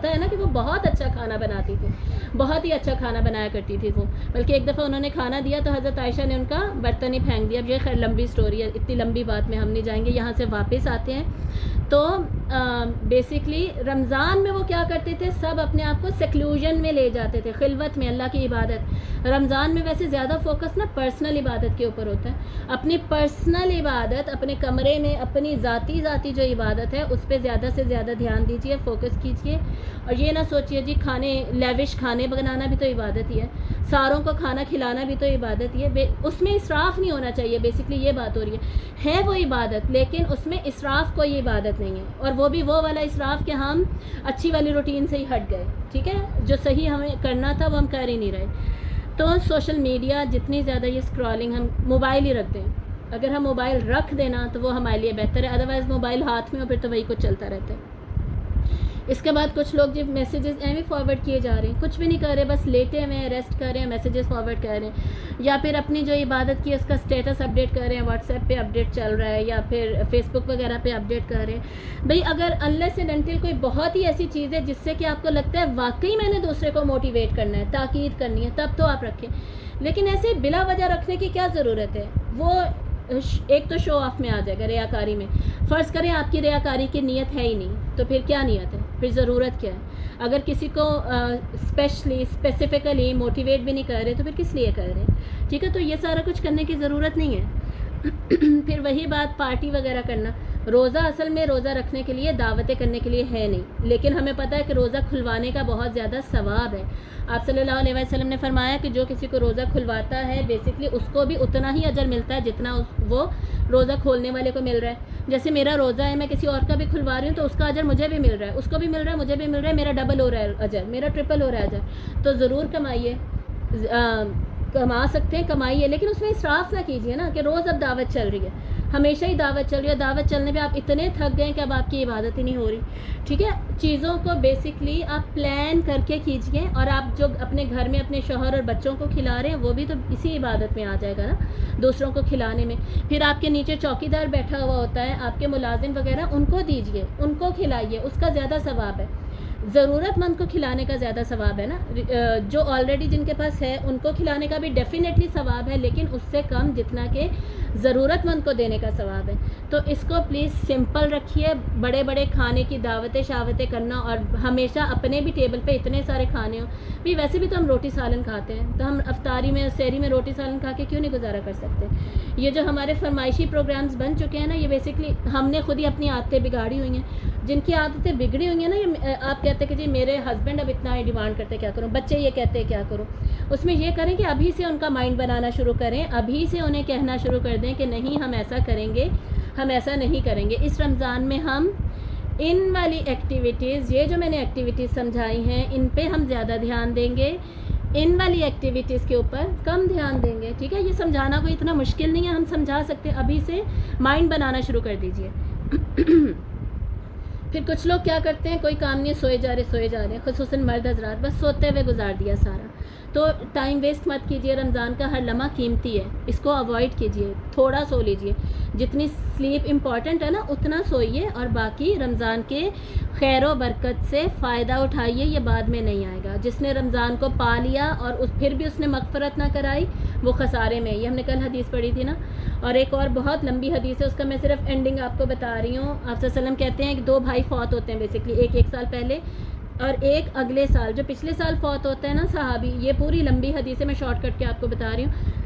Speaker 1: ہے نا کہ وہ بہت اچھا کھانا بناتی تھی، بہت ہی اچھا کھانا بنایا کرتی تھی وہ. بلکہ ایک دفعہ انہوں نے کھانا دیا تو حضرت عائشہ نے ان کا برتن ہی پھینک دیا. اب یہ خیر لمبی سٹوری ہے، اتنی لمبی بات میں ہم نہیں جائیں گے. یہاں سے واپس آتے ہیں تو بیسکلی رمضان میں وہ کیا کرتے تھے، سب اپنے آپ کو سیکلوژن میں لے جاتے تھے، خلوت میں اللہ کی عبادت. رمضان میں ویسے زیادہ فوکس نا پرسنل عبادت کے اوپر ہوتا ہے. اپنی پرسنل عبادت، اپنے کمرے میں اپنی ذاتی جو عبادت ہے اس پہ زیادہ سے زیادہ دھیان دیجیے، فوکس کیجیے. اور یہ نہ سوچیے جی لیوش کھانے بنانا بھی تو عبادت ہی ہے، ساروں کو کھانا کھلانا بھی تو عبادت ہی ہے. اس میں اسراف نہیں ہونا چاہیے، بیسکلی یہ بات ہو رہی ہے وہ عبادت، لیکن اس میں اسراف کوئی عبادت نہیں ہے. اور وہ بھی وہ والا اسراف کہ ہم اچھی والی روٹین سے ہی ہٹ گئے. ٹھیک ہے، جو صحیح ہمیں کرنا تھا وہ ہم کر ہی نہیں رہے. تو سوشل میڈیا جتنی زیادہ یہ اسکرولنگ، ہم موبائل ہی رکھ دیں. اگر ہم موبائل رکھ دینا تو وہ ہمارے لیے بہتر ہے، ادروائز موبائل ہاتھ میں ہو پھر تو وہی کچھ چلتا رہتا ہے. اس کے بعد کچھ لوگ جب میسیجز ایویں فارورڈ کیے جا رہے ہیں، کچھ بھی نہیں کر رہے، بس لیٹے ہوئے ہیں، ریسٹ کر رہے ہیں، میسیجز فارورڈ کر رہے ہیں، یا پھر اپنی جو عبادت کی اس کا اسٹیٹس اپڈیٹ کر رہے ہیں، واٹس ایپ پہ اپڈیٹ چل رہا ہے، یا پھر فیس بک وغیرہ پہ اپڈیٹ کر رہے ہیں. بھئی اگر انلیس اینڈ انٹل کوئی بہت ہی ایسی چیز ہے جس سے کہ آپ کو لگتا ہے واقعی میں نے دوسرے کو موٹیویٹ کرنا ہے، تاکید کرنی ہے، تب تو آپ رکھیں. لیکن ایسے بلا وجہ رکھنے کی کیا ضرورت ہے؟ وہ ایک تو شو آف میں آ جائے گا، ریاکاری میں. فرض کریں آپ کی ریاکاری کی نیت ہے ہی نہیں، تو پھر کیا نیت ہے؟ پھر ضرورت کیا ہے؟ اگر کسی کو اسپیسیفکلی موٹیویٹ بھی نہیں کر رہے تو پھر کس لیے کر رہے ہیں؟ ٹھیک ہے، تو یہ سارا کچھ کرنے کی ضرورت نہیں ہے. پھر وہی بات پارٹی وغیرہ کرنا. روزہ اصل میں روزہ رکھنے کے لیے، دعوتیں کرنے کے لیے ہے نہیں، لیکن ہمیں پتہ ہے کہ روزہ کھلوانے کا بہت زیادہ ثواب ہے۔ آپ صلی اللہ علیہ وسلم نے فرمایا کہ جو کسی کو روزہ کھلواتا ہے بیسکلی اس کو بھی اتنا ہی اجر ملتا ہے جتنا وہ روزہ کھولنے والے کو مل رہا ہے۔ جیسے میرا روزہ ہے، میں کسی اور کا بھی کھلوا رہی ہوں تو اس کا اجر مجھے بھی مل رہا ہے، اس کو بھی مل رہا ہے، مجھے بھی مل رہا ہے، میرا ڈبل ہو رہا ہے اجر، میرا ٹرپل ہو رہا ہے اجر۔ تو ضرور کمائیے، کما سکتے ہیں کمائیے، لیکن اس میں اسراف نہ کیجیے نا کہ روز اب دعوت چل رہی ہے، ہمیشہ ہی دعوت چل رہی ہے، دعوت چلنے پہ آپ اتنے تھک گئے کہ اب آپ کی عبادت ہی نہیں ہو رہی۔ ٹھیک ہے، چیزوں کو بیسکلی آپ پلان کر کے کیجیے، اور آپ جو اپنے گھر میں اپنے شوہر اور بچوں کو کھلا رہے ہیں وہ بھی تو اسی عبادت میں آ جائے گا نا، دوسروں کو کھلانے میں۔ پھر آپ کے نیچے چوکی دار بیٹھا ہوا ہوتا ہے، آپ کے ملازم وغیرہ، ان کو دیجیے، ان کو کھلائیے، اس کا زیادہ ثواب ہے۔ ضرورت مند کو کھلانے کا زیادہ ثواب ہے نا، جو آلریڈی جن کے پاس ہے ان کو کھلانے کا بھی ڈیفینیٹلی ثواب ہے، لیکن اس سے کم جتنا کہ ضرورت مند کو دینے کا ثواب ہے۔ تو اس کو پلیز سمپل رکھیے، بڑے بڑے کھانے کی دعوتیں شاوتیں کرنا اور ہمیشہ اپنے بھی ٹیبل پہ اتنے سارے کھانے ہوں بھی، ویسے بھی تو ہم روٹی سالن کھاتے ہیں، تو ہم افطاری میں سحری میں روٹی سالن کھا کے کیوں نہیں گزارا کر سکتے؟ یہ جو ہمارے فرمائشی پروگرامز بن چکے ہیں نا، یہ بیسکلی ہم نے خود ہی اپنی عادتیں بگاڑی ہوئی ہیں۔ جن کی عادتیں بگڑی ہوئی ہیں نا، یہ آپ کہتے ہیں کہ جی میرے ہسبینڈ اب اتنا ڈیمانڈ کرتے کیا کروں، بچے یہ کہتے ہیں کیا کروں، اس میں یہ کریں کہ ابھی سے ان کا مائنڈ بنانا شروع کریں، ابھی سے انہیں کہنا شروع کر دیں کہ نہیں ہم ایسا کریں گے، ہم ایسا نہیں کریں گے۔ اس رمضان میں ہم ان والی ایکٹیویٹیز، یہ جو میں نے ایکٹیویٹیز سمجھائی ہیں، ان پہ ہم زیادہ دھیان دیں گے، ان والی ایکٹیویٹیز کے اوپر کم دھیان دیں گے۔ ٹھیک ہے، یہ سمجھانا کوئی اتنا مشکل نہیں ہے، ہم سمجھا سکتے ہیں، ابھی سے مائنڈ بنانا شروع کر دیجئے۔ پھر کچھ لوگ کیا کرتے ہیں، کوئی کام نہیں، سوئے جا رہے ہیں، خصوصاً مرد حضرات، بس سوتے ہوئے گزار دیا سارا۔ تو ٹائم ویسٹ مت کیجیے، رمضان کا ہر لمحہ قیمتی ہے، اس کو اوائڈ کیجیے، تھوڑا سو لیجیے، جتنی سلیپ امپورٹنٹ ہے نا اتنا سوئیے، اور باقی رمضان کے خیر و برکت سے فائدہ اٹھائیے، یہ بعد میں نہیں آئے گا۔ جس نے رمضان کو پا لیا اور پھر بھی اس نے مغفرت نہ کرائی، وہ خسارے میں۔ یہ ہم نے کل حدیث پڑھی تھی نا، اور ایک اور بہت لمبی حدیث ہے، اس کا میں صرف اینڈنگ آپ کو بتا رہی ہوں۔ آپ صلی اللہ علیہ وسلم کہتے ہیں کہ 2 بھائی فوت ہوتے ہیں بیسکلی، ایک سال پہلے اور ایک اگلے سال۔ جو پچھلے سال فوت ہوتا ہے نا صحابی، یہ پوری لمبی حدیث ہے، میں شارٹ کٹ کے آپ کو بتا رہی ہوں۔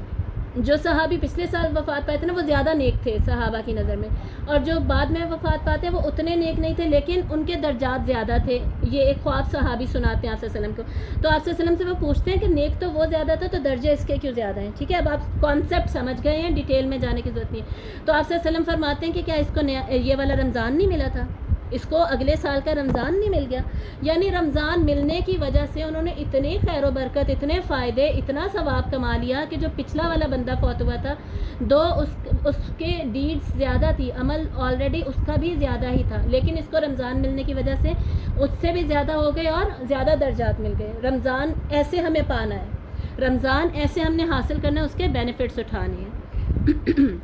Speaker 1: جو صحابی پچھلے سال وفات پائے تھے نا، وہ زیادہ نیک تھے صحابہ کی نظر میں، اور جو بعد میں وفات پاتے ہیں وہ اتنے نیک نہیں تھے، لیکن ان کے درجات زیادہ تھے۔ یہ ایک خواب صحابی سناتے ہیں آپ صلی اللہ علیہ وسلم کو، تو آپ صلی اللہ علیہ وسلم سے وہ پوچھتے ہیں کہ نیک تو وہ زیادہ تھا، تو درجے اس کے کیوں زیادہ ہیں؟ ٹھیک ہے، اب آپ کانسیپٹ سمجھ گئے ہیں، ڈیٹیل میں جانے کی ضرورت نہیں ہے۔ تو آپ صلی اللہ علیہ وسلم فرماتے ہیں کہ کیا اس کو یہ والا رمضان نہیں ملا تھا، اس کو اگلے سال کا رمضان نہیں مل گیا؟ یعنی رمضان ملنے کی وجہ سے انہوں نے اتنی خیر و برکت، اتنے فائدے، اتنا ثواب کما لیا کہ جو پچھلا والا بندہ فوت ہوا تھا، اس کے ڈیڈز زیادہ تھی، عمل آلریڈی اس کا بھی زیادہ ہی تھا، لیکن اس کو رمضان ملنے کی وجہ سے اس سے بھی زیادہ ہو گئے اور زیادہ درجات مل گئے۔ رمضان ایسے ہمیں پانا ہے، رمضان ایسے ہم نے حاصل کرنا ہے، اس کے بینیفٹس اٹھانے ہیں۔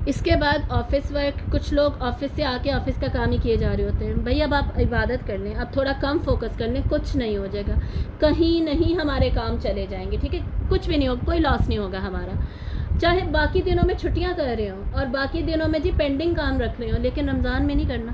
Speaker 1: اس کے بعد آفس ورک، کچھ لوگ آفس سے آ کے آفس کا کام ہی کیے جا رہے ہوتے ہیں۔ بھائی اب آپ عبادت کر لیں، اب تھوڑا کم فوکس کر لیں، کچھ نہیں ہو جائے گا، کہیں نہیں ہمارے کام چلے جائیں گے۔ ٹھیک ہے، کچھ بھی نہیں ہوگا، کوئی لاس نہیں ہوگا ہمارا، چاہے باقی دنوں میں چھٹیاں کر رہے ہوں اور باقی دنوں میں جی پینڈنگ کام رکھ رہے ہوں، لیکن رمضان میں نہیں کرنا۔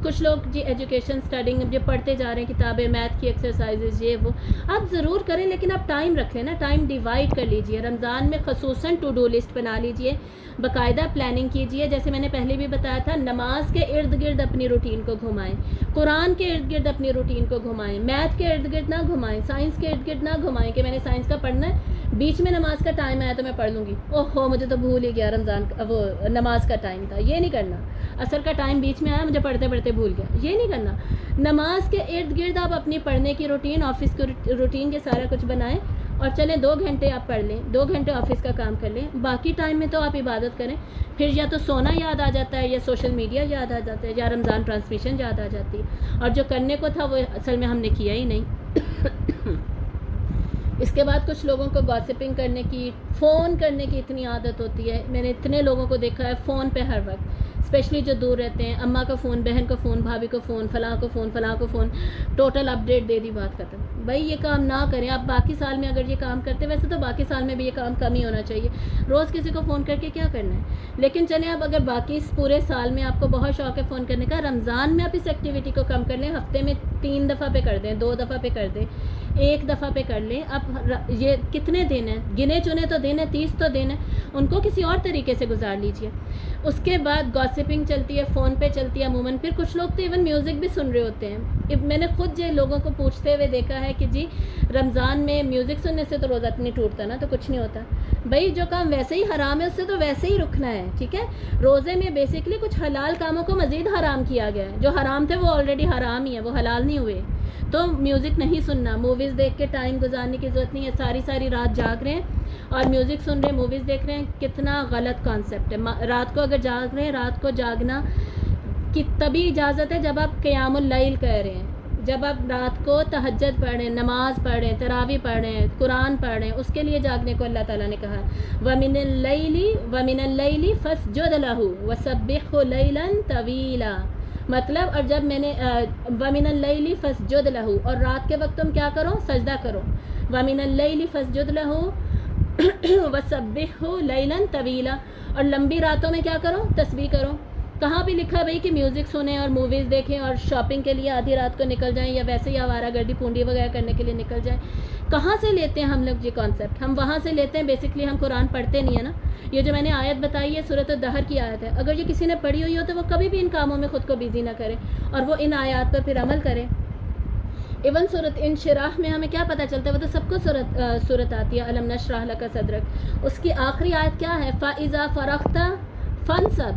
Speaker 1: کچھ لوگ جی ایجوکیشن اسٹڈنگ جو پڑھتے جا رہے ہیں کتابیں، میتھ کی ایکسرسائزز، یہ وہ آپ ضرور کریں، لیکن آپ ٹائم رکھ لیں نا، ٹائم ڈیوائڈ کر لیجئے۔ رمضان میں خصوصاً ٹو ڈو لسٹ بنا لیجئے، باقاعدہ پلاننگ کیجئے۔ جیسے میں نے پہلے بھی بتایا تھا، نماز کے ارد گرد اپنی روٹین کو گھمائیں، قرآن کے ارد گرد اپنی روٹین کو گھمائیں، میتھ کے ارد گرد نہ گھمائیں، سائنس کے ارد گرد نہ گھمائیں کہ میں نے سائنس کا پڑھنا ہے، بیچ میں نماز کا ٹائم آیا تو میں پڑھ لوں گی، اوہ ہو مجھے تو بھول ہی گیا رمضان کا وہ نماز کا ٹائم تھا۔ یہ نہیں کرنا، عصر کا ٹائم بیچ میں آیا، مجھے پڑھتے پڑھتے بھول گیا، یہ نہیں کرنا۔ نماز کے ارد گرد آپ اپنی پڑھنے کی روٹین، آفس کی روٹین کے سارا کچھ بنائیں، اور چلیں 2 گھنٹے آپ پڑھ لیں، 2 گھنٹے آفس کا کام کر لیں، باقی ٹائم میں تو آپ عبادت کریں۔ پھر یا تو سونا یاد آ جاتا ہے، یا سوشل میڈیا یاد آ جاتا ہے، یا رمضان ٹرانسمیشن یاد آ جاتی ہے، اور جو کرنے کو تھا وہ اصل میں ہم نے کیا ہی نہیں۔ اس کے بعد کچھ لوگوں کو گاسپنگ کرنے کی، فون کرنے کی اتنی عادت ہوتی ہے۔ میں نے اتنے لوگوں کو دیکھا ہے فون پہ ہر وقت، اسپیشلی جو دور رہتے ہیں، اماں کا فون، بہن کو فون، بھابھی کو فون، فلاں کو فون، فلاں کو فون، ٹوٹل اپڈیٹ دے دی، بات ختم۔ بھائی یہ کام نہ کریں آپ، باقی سال میں اگر یہ کام کرتے، ویسے تو باقی سال میں بھی یہ کام کم ہی ہونا چاہیے، روز کسی کو فون کر کے کیا کرنا ہے۔ لیکن چلیں اب اگر باقی اس پورے سال میں آپ کو بہت شوق ہے فون کرنے کا، رمضان میں آپ اس ایکٹیویٹی کو کم کر لیں، ہفتے میں 3 دفعہ پہ کر دیں، 2 دفعہ پہ کر دیں، 1 دفعہ پہ کر لیں. اب یہ کتنے دن ہیں؟ گنے چنے تو دن ہیں، 30 تو دن ہیں، ان کو کسی اور طریقے سے گزار لیجئے. اس کے بعد گاسپنگ چلتی ہے، فون پہ چلتی ہے عموماً. پھر کچھ لوگ تو ایون میوزک بھی سن رہے ہوتے ہیں. میں نے خود جو لوگوں کو پوچھتے ہوئے دیکھا ہے کہ جی رمضان میں میوزک سننے سے تو روزہ نہیں ٹوٹتا نا، تو کچھ نہیں ہوتا. بھائی جو کام ویسے ہی حرام ہے اس سے تو ویسے ہی رکنا ہے، ٹھیک ہے. روزے میں بیسکلی کچھ حلال کاموں کو مزید حرام کیا گیا ہے. جو حرام تھے وہ آلریڈی حرام ہی ہیں، وہ حلال نہیں ہوئے. تو میوزک نہیں سننا، موویز دیکھ کے ٹائم گزارنے کی ضرورت نہیں ہے. ساری رات جاگ رہے ہیں اور میوزک سن رہے ہیں، موویز دیکھ رہے ہیں، کتنا غلط کانسیپٹ ہے. رات کو اگر جاگ رہے ہیں، رات کو جاگنا کی تبھی اجازت ہے جب آپ قیام اللیل کہہ رہے ہیں، جب آپ رات کو تہجد پڑھ رہے ہیں، نماز پڑھ رہے ہیں، تراویح پڑھ رہے ہیں، قرآن پڑھ رہے ہیں، اس کے لیے جاگنے کو اللہ تعالیٰ نے کہا وَمِنَ اللَّيْلِ فَاسْجُدْ لَهُ وَسَبِّحْهُ لَيْلًا طَوِيلًا. مطلب اور جب میں نے وَمِنَ اللَّيْلِ فَاسْجُدْ لَهُ، اور رات کے وقت تم کیا کرو؟ سجدہ کرو. وَمِنَ اللَّيْلِ فَاسْجُدْ لَهُ وَسَبِّحْهُ لَيْلًا طَوِيلًا. اور لمبی راتوں میں کیا کرو؟ تسبیح کرو. کہاں بھی لکھا بھائی کہ میوزک سنیں اور موویز دیکھیں اور شاپنگ کے لیے آدھی رات کو نکل جائیں یا ویسے ہی آوارہ گردی پونڈی وغیرہ کرنے کے لیے نکل جائیں؟ کہاں سے لیتے ہیں ہم لوگ یہ کانسیپٹ؟ ہم وہاں سے لیتے ہیں، بیسکلی ہم قرآن پڑھتے نہیں ہیں نا. یہ جو میں نے آیت بتائی ہے سورۃ الدہر کی آیت ہے، اگر یہ کسی نے پڑھی ہوئی ہو تو وہ کبھی بھی ان کاموں میں خود کو بیزی نہ کرے اور وہ ان آیات پر پھر عمل کرے. ایون سورۃ انشراح میں ہمیں کیا پتہ چلتا ہے؟ وہ تو سب کو صورت آتی ہے، الم نشرح لک صدرک. اس کی آخری آیت کیا ہے؟ فَإِذَا فَرَغْتَ فَانْصَبْ.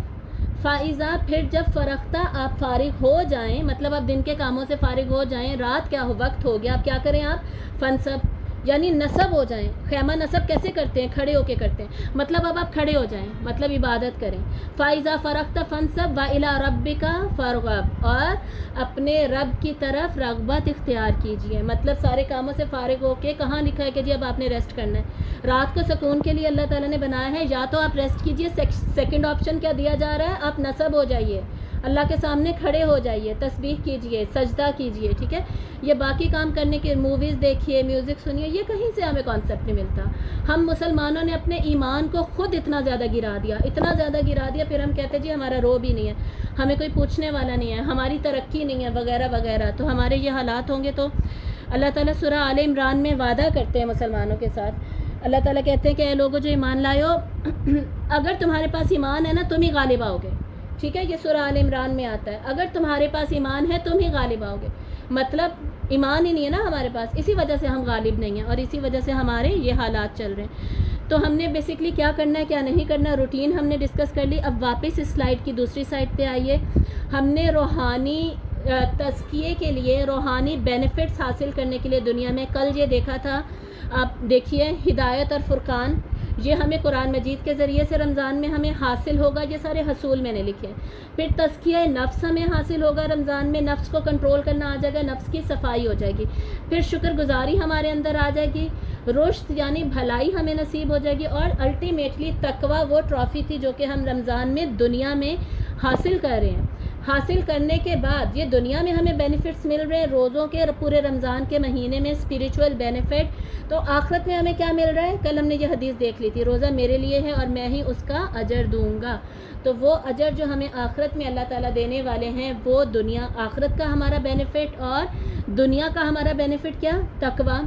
Speaker 1: فائزہ، پھر جب فرختہ آپ فارغ ہو جائیں، مطلب آپ دن کے کاموں سے فارغ ہو جائیں، رات کیا ہو وقت ہو گیا، آپ کیا کریں؟ آپ فنصب یعنی نصب ہو جائیں. خیمہ نصب کیسے کرتے ہیں؟ کھڑے ہو کے کرتے ہیں. مطلب اب آپ کھڑے ہو جائیں، مطلب عبادت کریں. فائزہ فرغت فنصب وإلی ربک فارغب، اور اپنے رب کی طرف رغبت اختیار کیجیے. مطلب سارے کاموں سے فارغ ہو کے کہاں لکھا ہے کہ جی اب آپ نے ریسٹ کرنا ہے؟ رات کو سکون کے لیے اللہ تعالیٰ نے بنایا ہے. یا تو آپ ریسٹ کیجیے، سیکنڈ آپشن کیا دیا جا رہا ہے؟ آپ نصب ہو جائیے، اللہ کے سامنے کھڑے ہو جائیے، تسبیح کیجیے، سجدہ کیجیے، ٹھیک ہے. یہ باقی کام کرنے کے، موویز دیکھیے، میوزک سنیے، یہ کہیں سے ہمیں کانسیپٹ نہیں ملتا. ہم مسلمانوں نے اپنے ایمان کو خود اتنا زیادہ گرا دیا، اتنا زیادہ گرا دیا، پھر ہم کہتے ہیں جی ہمارا رو بھی نہیں ہے، ہمیں کوئی پوچھنے والا نہیں ہے، ہماری ترقی نہیں ہے، وغیرہ وغیرہ. تو ہمارے یہ حالات ہوں گے تو اللہ تعالیٰ سورہ آل عمران میں وعدہ کرتے ہیں مسلمانوں کے ساتھ. اللہ تعالیٰ کہتے ہیں کہ اے لوگوں جو ایمان لائے ہو، اگر تمہارے پاس ایمان ہے نا تم ہی غالب آؤ گے. ٹھیک ہے، یہ سورہ آل عمران میں آتا ہے، اگر تمہارے پاس ایمان ہے تم ہی غالب آؤ گے. مطلب ایمان ہی نہیں ہے نا ہمارے پاس، اسی وجہ سے ہم غالب نہیں ہیں اور اسی وجہ سے ہمارے یہ حالات چل رہے ہیں. تو ہم نے بیسکلی کیا کرنا ہے کیا نہیں کرنا، روٹین ہم نے ڈسکس کر لی. اب واپس اس سلائیڈ کی دوسری سائڈ پہ آئیے. ہم نے روحانی تزکیے کے لیے، روحانی بینیفٹس حاصل کرنے کے لیے دنیا میں کل یہ دیکھا تھا، آپ دیکھیے ہدایت اور فرقان، یہ ہمیں قرآن مجید کے ذریعے سے رمضان میں ہمیں حاصل ہوگا. یہ سارے حصول میں نے لکھے. پھر تزکیہ نفس ہمیں حاصل ہوگا رمضان میں، نفس کو کنٹرول کرنا آ جائے گا، نفس کی صفائی ہو جائے گی. پھر شکر گزاری ہمارے اندر آ جائے گی، رشد یعنی بھلائی ہمیں نصیب ہو جائے گی. اور الٹیمیٹلی تقویٰ وہ ٹرافی تھی جو کہ ہم رمضان میں دنیا میں حاصل کر رہے ہیں. حاصل کرنے کے بعد یہ دنیا میں ہمیں بینیفٹس مل رہے ہیں روزوں کے، پورے رمضان کے مہینے میں اسپریچول بینیفٹ. تو آخرت میں ہمیں کیا مل رہا ہے؟ کل ہم نے یہ حدیث دیکھ لی تھی، روزہ میرے لیے ہے اور میں ہی اس کا اجر دوں گا. تو وہ اجر جو ہمیں آخرت میں اللہ تعالیٰ دینے والے ہیں وہ دنیا آخرت کا ہمارا بینیفٹ، اور دنیا کا ہمارا بینیفٹ کیا؟ تقویٰ.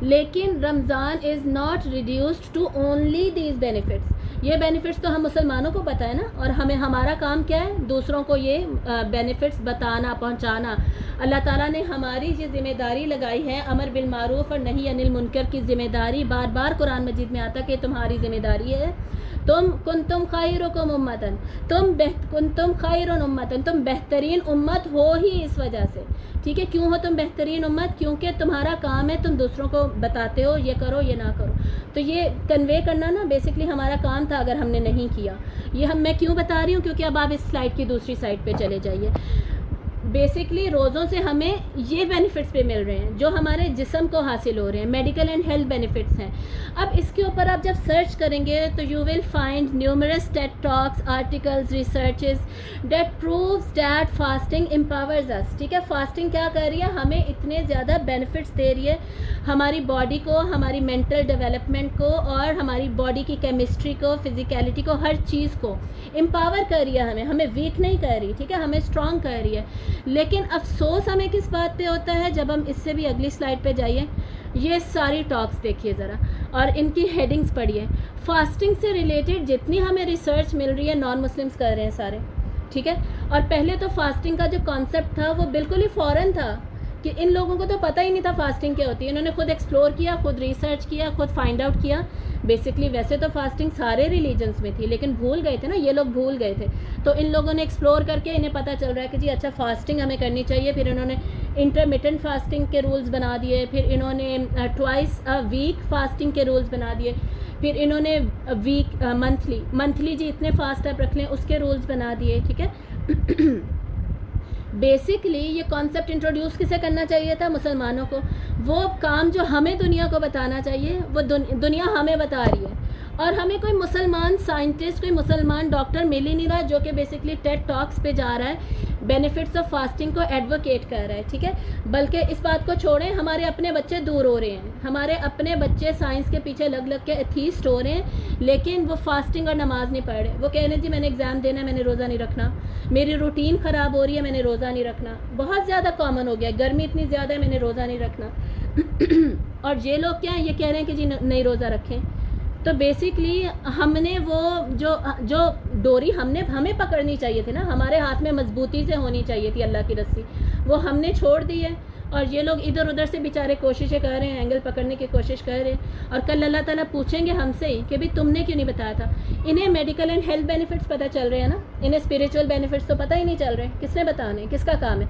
Speaker 1: لیکن Ramadan is not reduced to only these benefits. یہ بینیفٹس تو ہم مسلمانوں کو پتہ ہے نا، اور ہمارا کام کیا ہے؟ دوسروں کو یہ بینیفٹس بتانا، پہنچانا. اللہ تعالیٰ نے ہماری یہ ذمہ داری لگائی ہے، امر بالمعروف اور نہی عن المنکر کی ذمہ داری. بار بار قرآن مجید میں آتا کہ تمہاری ذمہ داری ہے. کنتم خیرکم امتن، کنتم خیر امتن، تم بہترین امت ہو ہی اس وجہ سے. ٹھیک ہے، کیوں ہو تم بہترین امت؟ کیونکہ تمہارا کام ہے تم دوسروں کو بتاتے ہو یہ کرو یہ نہ کرو. تو یہ کنوے کرنا نا بیسکلی ہمارا کام تھا اگر ہم نے نہیں کیا. یہ میں کیوں بتا رہی ہوں؟ کیونکہ اب آپ اس سلائیڈ کی دوسری سائڈ پہ چلے جائیے. بیسکلی روزوں سے ہمیں یہ بینیفٹس پہ مل رہے ہیں جو ہمارے جسم کو حاصل ہو رہے ہیں، میڈیکل اینڈ ہیلتھ بینیفٹس ہیں. اب اس کے اوپر آپ جب سرچ کریں گے تو you will find numerous TED talks, articles, researches that proves that fasting empowers us. ٹھیک ہے، فاسٹنگ کیا کر رہی ہے؟ ہمیں اتنے زیادہ بینیفٹس دے رہی ہے ہماری باڈی کو، ہماری مینٹل ڈیولپمنٹ کو، اور ہماری باڈی کی کیمسٹری کو، فزیکیلٹی کو، ہر چیز کو امپاور کر رہی ہے. ہمیں ویک نہیں کر رہی، ٹھیک ہے، ہمیں اسٹرانگ کر رہی ہے. لیکن افسوس ہمیں کس بات پہ ہوتا ہے، جب ہم اس سے بھی اگلی سلائڈ پہ جائیے، یہ ساری ٹاکس دیکھیے ذرا اور ان کی ہیڈنگز پڑھیے. فاسٹنگ سے ریلیٹڈ جتنی ہمیں ریسرچ مل رہی ہے نان مسلمس کر رہے ہیں سارے، ٹھیک ہے. اور پہلے تو فاسٹنگ کا جو کانسیپٹ تھا وہ بالکل ہی فورن تھا کہ ان لوگوں کو تو پتہ ہی نہیں تھا فاسٹنگ کیا ہوتی ہے. انہوں نے خود ایکسپلور کیا، خود ریسرچ کیا، خود فائنڈ آؤٹ کیا. بیسکلی ویسے تو فاسٹنگ سارے ریلیجنس میں تھی، لیکن بھول گئے تھے نا، یہ لوگ بھول گئے تھے. تو ان لوگوں نے ایکسپلور کر کے انہیں پتہ چل رہا ہے کہ جی اچھا فاسٹنگ ہمیں کرنی چاہیے. پھر انہوں نے انٹرمیٹنٹ فاسٹنگ کے رولز بنا دیے، پھر انہوں نے ٹوائس ویک فاسٹنگ کے رولز بنا دیے، پھر انہوں نے ویک منتھلی جی اتنے فاسٹ آپ رکھ لیں اس کے رولز بنا دیے، ٹھیک ہے. بیسکلی یہ کانسیپٹ انٹروڈیوس کسے کرنا چاہیے تھا؟ مسلمانوں کو. وہ کام جو ہمیں دنیا کو بتانا چاہیے وہ دنیا ہمیں بتا رہی ہے. اور ہمیں کوئی مسلمان سائنٹسٹ، کوئی مسلمان ڈاکٹر مل ہی نہیں رہا جو کہ بیسکلی ٹیڈ ٹاکس پہ جا رہا ہے، بینیفٹس آف فاسٹنگ کو ایڈوکیٹ کر رہا ہے، ٹھیک ہے. بلکہ اس بات کو چھوڑیں، ہمارے اپنے بچے دور ہو رہے ہیں، ہمارے اپنے بچے سائنس کے پیچھے لگ کے ایتھیسٹ ہو رہے ہیں، لیکن وہ فاسٹنگ اور نماز نہیں پڑھ رہے. وہ کہہ رہے ہیں جی میں نے ایگزام دینا ہے، میں نے روزہ نہیں رکھنا، میری روٹین خراب ہو رہی ہے، میں نے روزہ نہیں رکھنا. بہت زیادہ کامن ہو گیا، گرمی اتنی زیادہ ہے، میں نے روزہ نہیں رکھنا. اور یہ لوگ کیا ہیں، یہ کہہ رہے ہیں کہ جی نہیں روزہ رکھیں. تو بیسکلی ہم نے وہ جو ڈوری ہمیں پکڑنی چاہیے تھی نا، ہمارے ہاتھ میں مضبوطی سے ہونی چاہیے تھی اللہ کی رسی، وہ ہم نے چھوڑ دی ہے. اور یہ لوگ ادھر ادھر سے بیچارے کوششیں کر رہے ہیں، اینگل پکڑنے کی کوشش کر رہے ہیں. اور کل اللہ تعالیٰ پوچھیں گے ہم سے کہ بھی تم نے کیوں نہیں بتایا تھا. انہیں میڈیکل اینڈ ہیلتھ بینیفٹس پتہ چل رہے ہیں نا، انہیں اسپریچول بینیفٹس تو پتہ ہی نہیں چل رہے. کس نے بتانے؟ کس کا کام ہے؟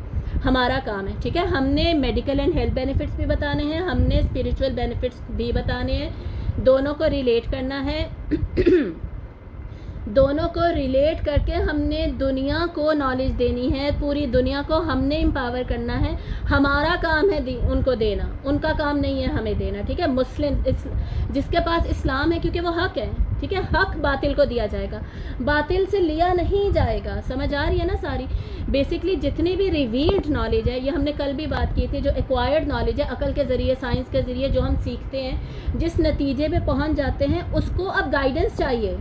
Speaker 1: ہمارا کام ہے، ٹھیک ہے. ہم نے میڈیکل اینڈ ہیلتھ بینیفٹس بھی بتانے ہیں، ہم نے اسپریچول بینیفٹس بھی بتانے ہیں. دونوں کو ریلیٹ کرنا ہے. دونوں کو ریلیٹ کر کے ہم نے دنیا کو نالج دینی ہے، پوری دنیا کو ہم نے امپاور کرنا ہے. ہمارا کام ہے ان کو دینا، ان کا کام نہیں ہے ہمیں دینا، ٹھیک ہے. مسلم جس کے پاس اسلام ہے، کیونکہ وہ حق ہے، ٹھیک ہے. حق باطل کو دیا جائے گا، باطل سے لیا نہیں جائے گا. سمجھ آ رہی ہے نا ساری. بیسکلی جتنی بھی ریویلڈ نالج ہے، یہ ہم نے کل بھی بات کی تھی، جو ایکوائرڈ نالج ہے عقل کے ذریعے، سائنس کے ذریعے جو ہم سیکھتے ہیں، جس نتیجے پہ پہنچ جاتے ہیں، اس کو اب گائیڈنس چاہیے.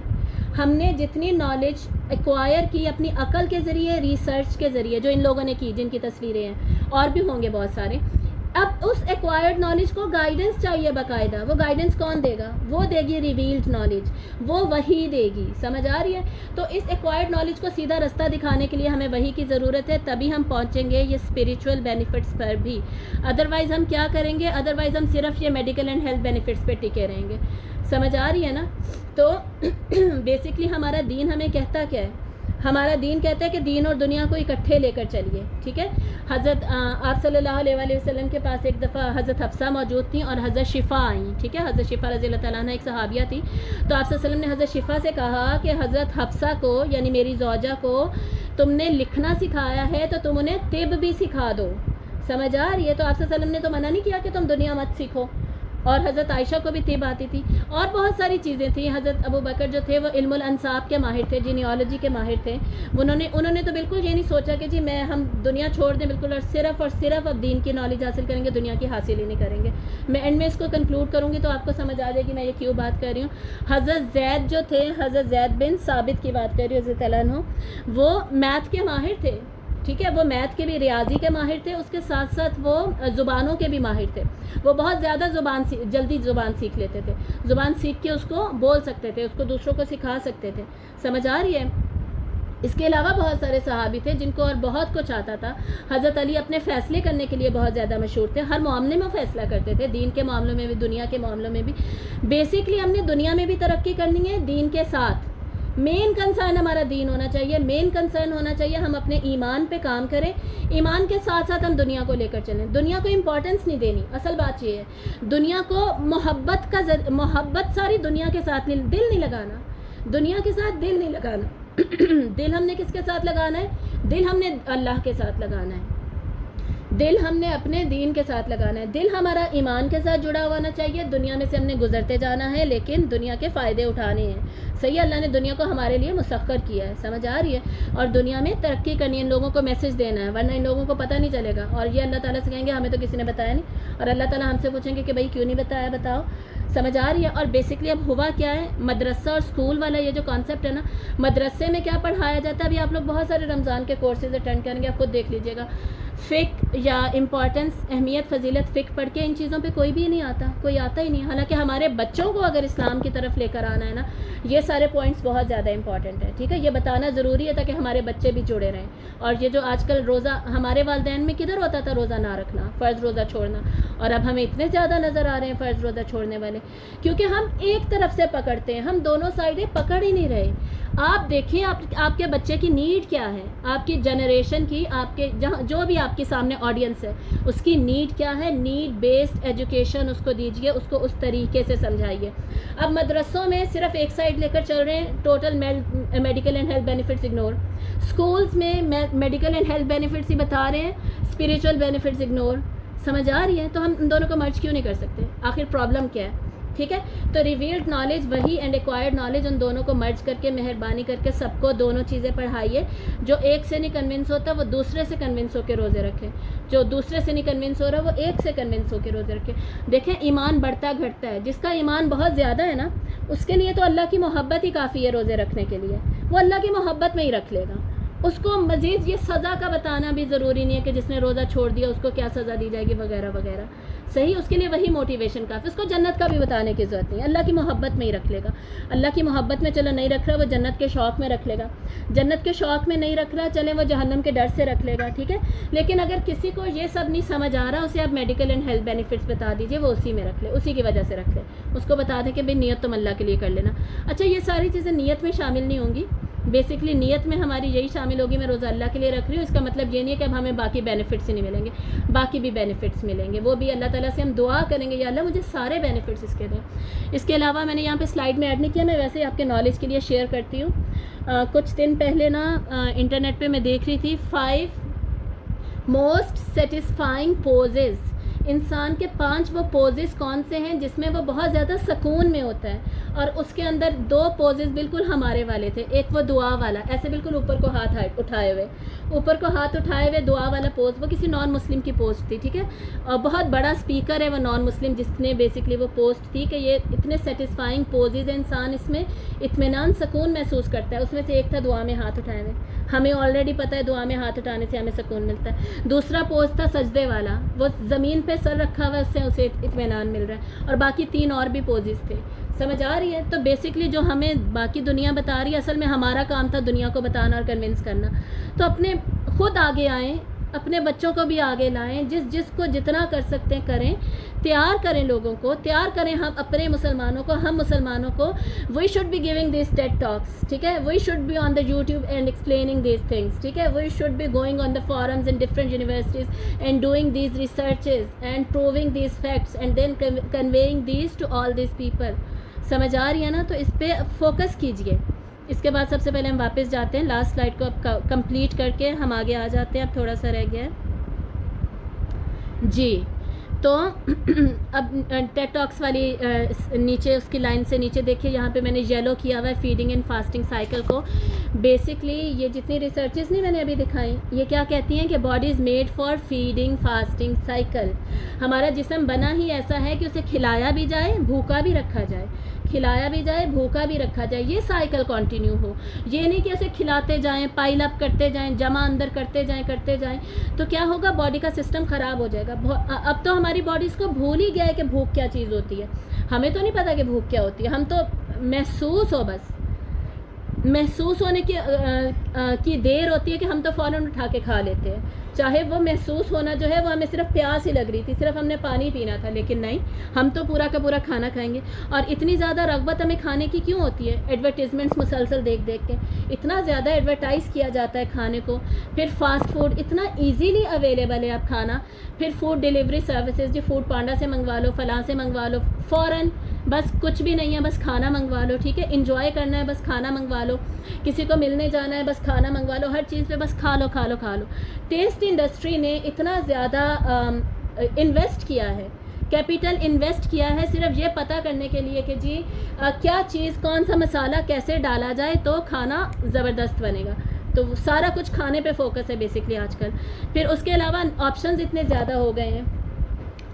Speaker 1: ہم نے جتنی نالج ایکوائر کی اپنی عقل کے ذریعے، ریسرچ کے ذریعے، جو ان لوگوں نے کی، جن کی تصویریں ہیں اور بھی ہوں گے بہت سارے، اب اس ایکوائرڈ نالج کو گائیڈنس چاہیے باقاعدہ. وہ گائیڈنس کون دے گا؟ وہ دے گی ریویلڈ نالج، وہ وہی دے گی. سمجھ آ رہی ہے؟ تو اس ایکوائرڈ نالج کو سیدھا رستہ دکھانے کے لیے ہمیں وہی کی ضرورت ہے، تبھی ہم پہنچیں گے یہ اسپریچول بینیفٹس پر بھی. ادروائز ہم کیا کریں گے؟ ادروائز ہم صرف یہ میڈیکل اینڈ ہیلتھ بینیفٹس پہ ٹکے رہیں گے. سمجھ آ رہی ہے نا؟ تو بیسکلی ہمارا دین ہمیں کہتا کیا ہے؟ ہمارا دین کہتا ہے کہ دین اور دنیا کو اکٹھے لے کر چلیے، ٹھیک ہے. حضرت آپ صلی اللہ علیہ وآلہ وسلم کے پاس ایک دفعہ حضرت حفصہ موجود تھیں اور حضرت شفا آئیں، ٹھیک ہے. حضرت شفا رضی اللہ تعالیٰ عنہ ایک صحابیہ تھی. تو آپ صلی اللہ علیہ وسلم نے حضرت شفا سے کہا کہ حضرت حفصہ کو، یعنی میری زوجہ کو تم نے لکھنا سکھایا ہے تو تم انہیں طب بھی سکھا دو. سمجھ آ رہی ہے؟ تو آپ صلی اللہ علیہ وسلم نے تو منع نہیں کیا کہ تم دنیا مت سیکھو. اور حضرت عائشہ کو بھی طب آتی تھی، اور بہت ساری چیزیں تھیں. حضرت ابو بکر جو تھے وہ علم الانساب کے ماہر تھے، جینیالوجی کے ماہر تھے. انہوں نے تو بالکل یہ نہیں سوچا کہ جی ہم دنیا چھوڑ دیں بالکل، اور صرف اب دین کی نالج حاصل کریں گے، دنیا کی حاصل ہی نہیں کریں گے. میں اینڈ میں اس کو کنکلوڈ کروں گی تو آپ کو سمجھ آ جائے گی میں یہ کیوں بات کر رہی ہوں. حضرت زید جو تھے، حضرت زید بن ثابت کی بات کر رہی ہوں رضی اللہ عنہ، وہ میتھ کے ماہر تھے، ٹھیک ہے. وہ میتھ کے بھی، ریاضی کے ماہر تھے، اس کے ساتھ ساتھ وہ زبانوں کے بھی ماہر تھے. وہ بہت زیادہ جلدی زبان سیکھ لیتے تھے. زبان سیکھ کے اس کو بول سکتے تھے، اس کو دوسروں کو سکھا سکتے تھے. سمجھ آ رہی ہے؟ اس کے علاوہ بہت سارے صحابی تھے جن کو اور بہت کچھ آتا تھا. حضرت علی اپنے فیصلے کرنے کے لیے بہت زیادہ مشہور تھے، ہر معاملے میں فیصلہ کرتے تھے، دین کے معاملوں میں بھی، دنیا کے معاملوں میں بھی. بیسکلی ہم نے دنیا میں بھی ترقی کرنی ہے دین کے ساتھ. مین کنسرن ہمارا دین ہونا چاہیے، مین کنسرن ہونا چاہیے ہم اپنے ایمان پہ کام کریں، ایمان کے ساتھ ساتھ ہم دنیا کو لے کر چلیں. دنیا کو امپورٹنس نہیں دینی، اصل بات یہ ہے. دنیا کو محبت ساری دنیا کے ساتھ نہیں، دل نہیں لگانا، دنیا کے ساتھ دل نہیں لگانا. دل ہم نے کس کے ساتھ لگانا ہے؟ دل ہم نے اللہ کے ساتھ لگانا ہے، دل ہم نے اپنے دین کے ساتھ لگانا ہے. دل ہمارا ایمان کے ساتھ جڑا ہونا چاہیے. دنیا میں سے ہم نے گزرتے جانا ہے، لیکن دنیا کے فائدے اٹھانے ہیں. صحیح، اللہ نے دنیا کو ہمارے لیے مسخر کیا ہے. سمجھ آ رہی ہے؟ اور دنیا میں ترقی کرنی ہے، ان لوگوں کو میسج دینا ہے، ورنہ ان لوگوں کو پتہ نہیں چلے گا. اور یہ اللہ تعالیٰ سے کہیں گے ہمیں تو کسی نے بتایا نہیں، اور اللہ تعالیٰ ہم سے پوچھیں گے کہ بھائی کیوں نہیں بتایا، بتاؤ. سمجھ آ رہی ہے؟ اور بیسکلی اب ہوا کیا ہے، مدرسہ اور اسکول والا یہ جو کانسیپٹ ہے نا، مدرسے میں کیا پڑھایا جاتا ہے، ابھی آپ لوگ بہت سارے رمضان کے کورسز اٹینڈ کریں گے، آپ خود دیکھ لیجیے گا، فقہ یا امپورٹنس، اہمیت، فضیلت فقہ پڑھ کے ان چیزوں پہ کوئی بھی نہیں آتا، کوئی آتا ہی نہیں. حالانکہ ہمارے بچوں کو اگر اسلام کی طرف لے کر آنا ہے نا، یہ سارے پوائنٹس بہت زیادہ امپورٹنٹ ہے. ٹھیک ہے، یہ بتانا ضروری ہے تاکہ ہمارے بچے بھی جڑے رہیں. اور یہ جو آج کل روزہ، ہمارے والدین میں کدھر ہوتا تھا روزہ نہ رکھنا، فرض روزہ چھوڑنا، اور اب ہمیں اتنے زیادہ نظر آ رہے ہیں فرض روزہ چھوڑنے والے، کیونکہ ہم ایک طرف سے پکڑتے ہیں، ہم دونوں سائڈیں پکڑ ہی نہیں رہے. آپ دیکھیں آپ کے بچے کی نیڈ کیا ہے، آپ کی جنریشن کی، آپ کے جہاں جو بھی آپ کے سامنے آڈینس ہے اس کی نیڈ کیا ہے. نیڈ بیسڈ ایجوکیشن اس کو دیجیے، اس کو اس طریقے سے سمجھائیے. اب مدرسوں میں صرف ایک سائڈ لے کر چل رہے ہیں، total medical and health benefits ignore. Schools میں میڈیکل اینڈ ہیلتھ بینیفٹس ہی بتا رہے ہیں، اسپریچول بینیفٹس اگنور. سمجھ آ رہی ہے؟ تو ہم ان دونوں کو مرج کیوں نہیں کر سکتے؟ آخر پرابلم کیا ہے؟ ٹھیک ہے، تو ریویلڈ نالج وہی اینڈ ایکوائرڈ نالج، ان دونوں کو مرج کر کے مہربانی کر کے سب کو دونوں چیزیں پڑھائیے. جو ایک سے نہیں کنونس ہوتا وہ دوسرے سے کنونس ہو کے روزے رکھے، جو دوسرے سے نہیں کنونس ہو رہا وہ ایک سے کنونس ہو کے روزے رکھے. دیکھیں ایمان بڑھتا گھٹتا ہے، جس کا ایمان بہت زیادہ ہے نا اس کے لیے تو اللہ کی محبت ہی کافی ہے روزے رکھنے کے لیے، وہ اللہ کی محبت میں ہی رکھ لے گا. اس کو مزید یہ سزا کا بتانا بھی ضروری نہیں ہے کہ جس نے روزہ چھوڑ دیا اس کو کیا سزا دی جائے گی وغیرہ وغیرہ. صحیح، اس کے لیے وہی موٹیویشن کافی، اس کو جنت کا بھی بتانے کی ضرورت نہیں، اللہ کی محبت میں ہی رکھ لے گا. اللہ کی محبت میں چلو نہیں رکھ رہا، وہ جنت کے شوق میں رکھ لے گا. جنت کے شوق میں نہیں رکھ رہا، چلیں وہ جہنم کے ڈر سے رکھ لے گا. ٹھیک ہے، لیکن اگر کسی کو یہ سب نہیں سمجھ آ رہا، اسے آپ میڈیکل اینڈ ہیلتھ بینیفٹس بتا دیجیے، وہ اسی میں رکھ لے، اسی کی وجہ سے رکھ لے. اس کو بتا دیں کہ بھائی نیت تم اللہ کے لیے کر لینا. اچھا، یہ ساری چیزیں نیت میں شامل نہیں ہوں گی. بیسکلی نیت میں ہماری یہی شامل ہوگی، میں روزہ اللہ کے لیے رکھ رہی ہوں، اس کا مطلب یہ نہیں ہے کہ اب ہمیں باقی بینیفٹس ہی نہیں ملیں گے، باقی بھی بینیفٹس ملیں گے. وہ بھی اللہ تعالیٰ سے ہم دعا کریں گے، یا اللہ مجھے سارے بینیفٹس اس کے دیں. اس کے علاوہ میں نے یہاں پہ سلائیڈ میں ایڈ نہیں کیا، میں ویسے آپ کے نالج کے لیے شیئر کرتی ہوں. کچھ دن پہلے نا انٹرنیٹ پہ میں دیکھ رہی تھی 5 موسٹ سیٹسفائنگ پوزز. انسان کے 5 وہ پوزز کون سے ہیں جس میں وہ بہت زیادہ سکون میں ہوتا ہے، اور اس کے اندر 2 پوزز بالکل ہمارے والے تھے. ایک وہ دعا والا، ایسے بالکل اوپر کو ہاتھ اٹھائے ہوئے دعا والا پوز، وہ کسی نان مسلم کی پوسٹ تھی. ٹھیک ہے، اور بہت بڑا اسپیکر ہے وہ نان مسلم جس نے بیسکلی وہ پوسٹ تھی کہ یہ اتنے سیٹسفائنگ پوزز ہیں، انسان اس میں اطمینان سکون محسوس کرتا ہے. اس میں سے ایک تھا دعا میں ہاتھ اٹھائے ہوئے. ہمیں آلریڈی پتہ ہے دعا میں ہاتھ اٹھانے سے ہمیں سکون ملتا ہے. دوسرا پوز تھا سجدے والا، وہ زمین پہ سر رکھا ہوا، اس سے اسے اطمینان مل رہا ہے. اور باقی 3 اور بھی پوزز تھے. سمجھ آ رہی ہے؟ تو بیسکلی جو ہمیں باقی دنیا بتا رہی ہے، اصل میں ہمارا کام تھا دنیا کو بتانا اور کنونس کرنا. تو اپنے خود آگے آئیں، اپنے بچوں کو بھی آگے لائیں، جس کو جتنا کر سکتے ہیں کریں، تیار کریں لوگوں کو، تیار کریں ہم اپنے مسلمانوں کو، ہم مسلمانوں کو. We should be giving these TED talks. ٹھیک ہے، we should be on the YouTube and explaining these things. ٹھیک ہے، we should be going on the forums in different universities and doing these researches and proving these facts and then conveying these to all these people. سمجھ آ رہی ہے نا؟ تو اس پہ focus کیجئے. اس کے بعد سب سے پہلے ہم واپس جاتے ہیں، لاسٹ سلائڈ کو اب کمپلیٹ کر کے ہم آگے آ جاتے ہیں. اب تھوڑا سا رہ گیا ہے جی. تو اب ٹیڈ ٹاکس والی نیچے اس کی لائن سے نیچے دیکھیے، یہاں پہ میں نے یلو کیا ہوا ہے فیڈنگ اینڈ فاسٹنگ سائیکل کو. بیسکلی یہ جتنی ریسرچز نہیں میں نے ابھی دکھائیں، یہ کیا کہتی ہیں کہ body is made for feeding fasting cycle. ہمارا جسم بنا ہی ایسا ہے کہ اسے کھلایا بھی جائے، بھوکا بھی رکھا جائے، کھلایا بھی جائے، بھوکا بھی رکھا جائے. یہ سائیکل کنٹینیو ہو، یہ نہیں کہ اسے کھلاتے جائیں، پائل اپ کرتے جائیں، جمع اندر کرتے جائیں. تو کیا ہوگا؟ باڈی کا سسٹم خراب ہو جائے گا. اب تو ہماری باڈی اس کو بھول ہی گیا ہے کہ بھوک کیا چیز ہوتی ہے. ہمیں تو نہیں پتا کہ بھوک کیا ہوتی ہے، ہم تو محسوس ہونے کی دیر ہوتی ہے کہ ہم تو فوراً اٹھا کے کھا لیتے ہیں. چاہے وہ محسوس ہونا جو ہے وہ ہمیں صرف پیاس ہی لگ رہی تھی، صرف ہم نے پانی پینا تھا، لیکن نہیں، ہم تو پورا کا پورا کھانا کھائیں گے. اور اتنی زیادہ رغبت ہمیں کھانے کی کیوں ہوتی ہے؟ ایڈورٹیزمنٹس مسلسل دیکھ کے اتنا زیادہ ایڈورٹائز کیا جاتا ہے کھانے کو. پھر فاسٹ فوڈ اتنا ایزیلی اویلیبل ہے اب کھانا. پھر فوڈ ڈیلیوری سروسز، جو فوڈ پانڈا سے منگوا لو، فلاں سے منگوا لو، فوراً بس کچھ بھی نہیں ہے، بس کھانا منگوا لو. ٹھیک ہے، انجوائے کرنا ہے بس کھانا منگوا لو، کسی کو ملنے جانا ہے بس کھانا منگوا لو، ہر چیز پہ بس کھا لو. ٹیسٹ انڈسٹری نے اتنا زیادہ انویسٹ کیا ہے، کیپیٹل انویسٹ کیا ہے صرف یہ پتہ کرنے کے لیے کہ جی کیا چیز، کون سا مسالہ کیسے ڈالا جائے تو کھانا زبردست بنے گا. تو سارا کچھ کھانے پہ فوکس ہے بیسکلی آج کل. پھر اس کے علاوہ آپشنز اتنے زیادہ ہو گئے ہیں.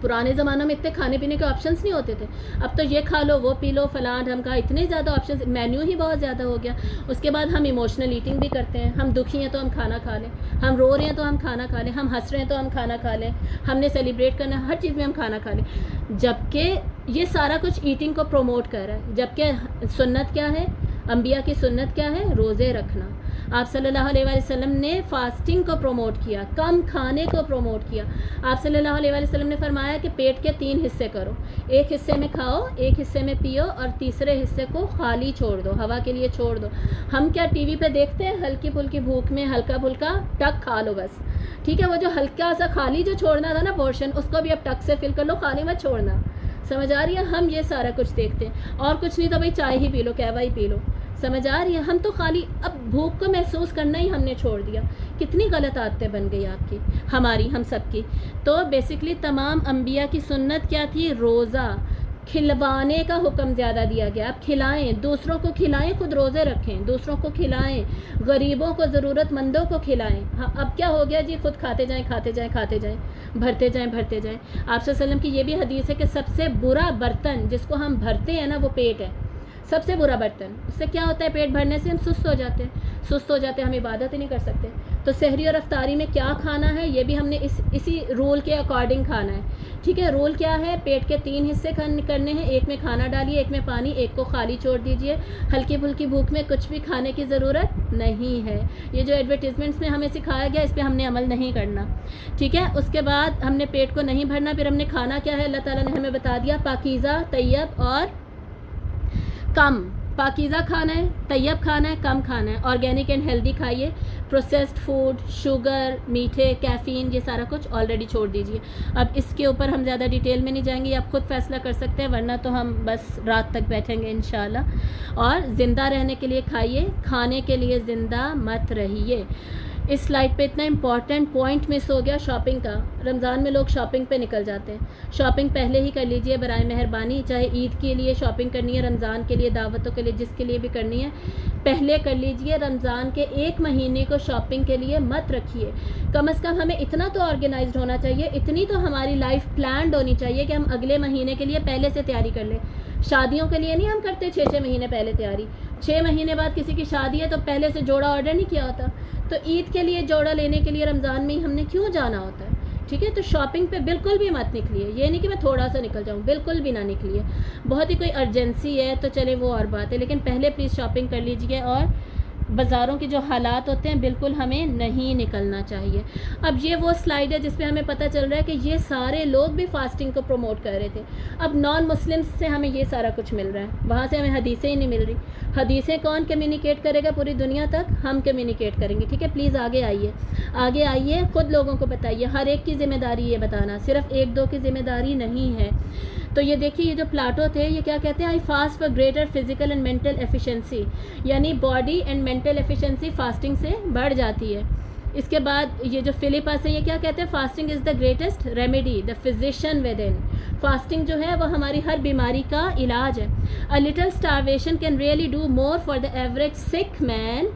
Speaker 1: پرانے زمانوں میں اتنے کھانے پینے کے آپشنس نہیں ہوتے تھے. اب تو یہ کھا لو وہ پی لو فلاں ڈھمکا, اتنے زیادہ آپشنس, مینیو ہی بہت زیادہ ہو گیا. اس کے بعد ہم ایموشنل ایٹنگ بھی کرتے ہیں. ہم دکھی ہیں تو ہم کھانا کھا لیں, ہم رو رہے ہیں تو ہم کھانا کھا لیں, ہم ہنس رہے ہیں تو ہم کھانا کھا لیں, ہم نے سیلیبریٹ کرنا ہے, ہر چیز میں ہم کھانا کھا لیں. جبکہ یہ سارا کچھ ایٹنگ کو پروموٹ کر رہا ہے. جبکہ سنت کیا ہے, انبیاء کی سنت کیا ہے, روزے رکھنا. آپ صلی اللہ علیہ وآلہ وسلم نے فاسٹنگ کو پروموٹ کیا, کم کھانے کو پروموٹ کیا. آپ صلی اللہ علیہ وآلہ وسلم نے فرمایا کہ پیٹ کے 3 حصے کرو, ایک حصے میں کھاؤ, ایک حصے میں پیو, اور تیسرے حصے کو خالی چھوڑ دو, ہوا کے لیے چھوڑ دو. ہم کیا ٹی وی پہ دیکھتے ہیں, ہلکی پھلکی بھوک میں ہلکا پھلکا ٹک کھا لو بس, ٹھیک ہے. وہ جو ہلکا سا خالی جو چھوڑنا تھا نا پورشن, اس کو بھی اب ٹک سے فل کر لو, خالی مت چھوڑنا. سمجھ آ رہی ہے؟ ہم یہ سارا کچھ دیکھتے ہیں, اور کچھ نہیں تو بھائی چائے ہی پی لو, کہوا ہی پی لو. سمجھ آ رہی ہے؟ ہم تو خالی اب بھوک کو محسوس کرنا ہی ہم نے چھوڑ دیا. کتنی غلط عادتیں بن گئی آپ کی, ہماری, ہم سب کی. تو بیسکلی تمام انبیاء کی سنت کیا تھی, روزہ. کھلوانے کا حکم زیادہ دیا گیا. آپ کھلائیں, دوسروں کو کھلائیں, خود روزے رکھیں, دوسروں کو کھلائیں, غریبوں کو, ضرورت مندوں کو کھلائیں. ہاں اب کیا ہو گیا جی, خود کھاتے جائیں کھاتے جائیں کھاتے جائیں, بھرتے جائیں بھرتے جائیں. آپ صلی اللہ علیہ وسلم کی یہ بھی حدیث ہے کہ سب سے برا برتن جس کو ہم بھرتے ہیں نا, وہ پیٹ ہے. سب سے برا برتن. اس سے کیا ہوتا ہے, پیٹ بھرنے سے ہم سست ہو جاتے ہیں, ہم عبادت ہی نہیں کر سکتے. تو سحری اور افطاری میں کیا کھانا ہے, یہ بھی ہم نے اسی رول کے اکارڈنگ کھانا ہے, ٹھیک ہے. رول کیا ہے, پیٹ کے 3 حصے کرنے ہیں, ایک میں کھانا ڈالیے, ایک میں پانی, ایک کو خالی چھوڑ دیجئے. ہلکی پھلکی بھوک میں کچھ بھی کھانے کی ضرورت نہیں ہے. یہ جو ایڈورٹیزمنٹس میں ہمیں سکھایا گیا, اس پہ ہم نے عمل نہیں کرنا, ٹھیک ہے. اس کے بعد ہم نے پیٹ کو نہیں بھرنا. پھر ہم نے کھانا کیا ہے, اللہ تعالیٰ نے ہمیں بتا دیا, پاکیزہ, طیب اور کم. پاکیزہ کھانا ہے, طیب کھانا ہے, کم کھانا ہے. آرگینک اینڈ ہیلدی کھائیے. پروسیسڈ فوڈ, شوگر, میٹھے, کیفین, یہ سارا کچھ آلریڈی چھوڑ دیجیے. اب اس کے اوپر ہم زیادہ ڈیٹیل میں نہیں جائیں گے, آپ خود فیصلہ کر سکتے ہیں, ورنہ تو ہم بس رات تک بیٹھیں گے انشاءاللہ. اور زندہ رہنے کے لیے کھائیے, کھانے کے لیے زندہ مت رہیے. اس سلائڈ پہ اتنا امپورٹنٹ پوائنٹ مس ہو گیا شاپنگ کا. رمضان میں لوگ شاپنگ پہ نکل جاتے ہیں. شاپنگ پہلے ہی کر لیجئے برائے مہربانی, چاہے عید کے لیے شاپنگ کرنی ہے, رمضان کے لیے, دعوتوں کے لیے, جس کے لیے بھی کرنی ہے, پہلے کر لیجئے. رمضان کے 1 مہینے کو شاپنگ کے لیے مت رکھیے. کم از کم ہمیں اتنا تو آرگنائزڈ ہونا چاہیے, اتنی تو ہماری لائف پلانڈ ہونی چاہیے کہ ہم اگلے مہینے کے لیے پہلے سے تیاری کر لیں. شادیوں کے لیے نہیں ہم کرتے 6 مہینے پہلے تیاری. 6 مہینے بعد کسی کی شادی ہے تو پہلے سے جوڑا آرڈر نہیں کیا ہوتا. تو عید کے لیے جوڑا لینے کے لیے رمضان میں ہی ہم نے کیوں جانا ہوتا ہے, ٹھیک ہے. تو شاپنگ پہ بالکل بھی مت نکلیے. یہ نہیں کہ میں تھوڑا سا نکل جاؤں, بالکل بھی نہ نکلیے. بہت ہی کوئی ارجنسی ہے تو چلے وہ اور بات ہے, لیکن پہلے پلیز شاپنگ کر لیجئے. اور بازاروں کے جو حالات ہوتے ہیں بالکل ہمیں نہیں نکلنا چاہیے. اب یہ وہ سلائیڈ ہے جس پہ ہمیں پتہ چل رہا ہے کہ یہ سارے لوگ بھی فاسٹنگ کو پروموٹ کر رہے تھے. اب نان مسلمس سے ہمیں یہ سارا کچھ مل رہا ہے, وہاں سے ہمیں حدیثیں ہی نہیں مل رہی. حدیثیں کون کمیونیکیٹ کرے گا پوری دنیا تک, ہم کمیونیکیٹ کریں گے, ٹھیک ہے. پلیز آگے آئیے, خود لوگوں کو بتائیے. ہر ایک کی ذمہ داری یہ بتانا, صرف 1-2 کی ذمہ داری نہیں ہے. تو یہ دیکھیے, یہ جو پلاٹو تھے یہ کیا کہتے ہیں, I fast for greater physical and mental efficiency, یعنی body and mental efficiency fasting سے بڑھ جاتی ہے. اس کے بعد یہ جو فلپس ہے یہ کیا کہتے ہیں, fasting is the greatest remedy, the physician with in. Fasting جو ہے وہ ہماری ہر بیماری کا علاج ہے. A little starvation can really do more for the average sick man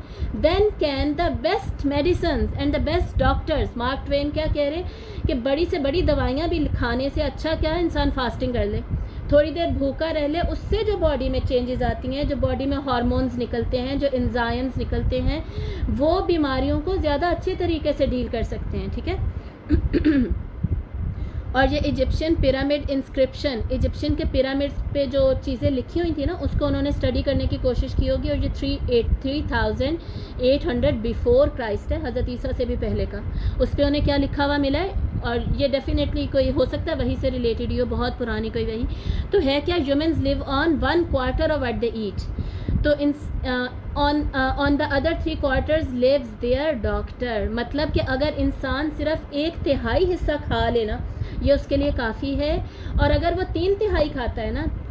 Speaker 1: than can the best medicines and the best doctors. Mark Twain کیا کہہ رہے کہ بڑی سے بڑی دوائیاں بھی کھانے سے اچھا کیا ہے, انسان فاسٹنگ کر لے, تھوڑی دیر بھوکا رہ لے. اس سے جو باڈی میں چینجز آتی ہیں, جو باڈی میں ہارمونز نکلتے ہیں, جو انزائمز نکلتے ہیں, وہ بیماریوں کو زیادہ اچھے طریقے سے ڈیل کر سکتے ہیں, ٹھیک ہے. اور یہ ایجپشین پیرامڈ انسکرپشن, ایجپشین کے پیرامڈس پہ جو چیزیں لکھی ہوئی تھیں نا, اس کو انہوں نے اسٹڈی کرنے کی کوشش کی ہوگی. اور یہ 3800 بیفور کرائسٹ ہے, حضرت عیسیٰ سے بھی پہلے کا. اس پہ انہیں کیا لکھا ہوا ملا ہے, اور یہ ڈیفینیٹلی کوئی ہو سکتا ہے وہی سے ریلیٹڈ ہی ہو, بہت پرانی کوئی وہی. تو ہے کیا, humans live on 1/4 of what they eat. تو on the other 3/4 lives their doctor. مطلب کہ اگر انسان صرف 1/3 حصہ کھا لینا, یہ اس کے لیے کافی ہے. اور اگر وہ 3/3 کھاتا ہے نا,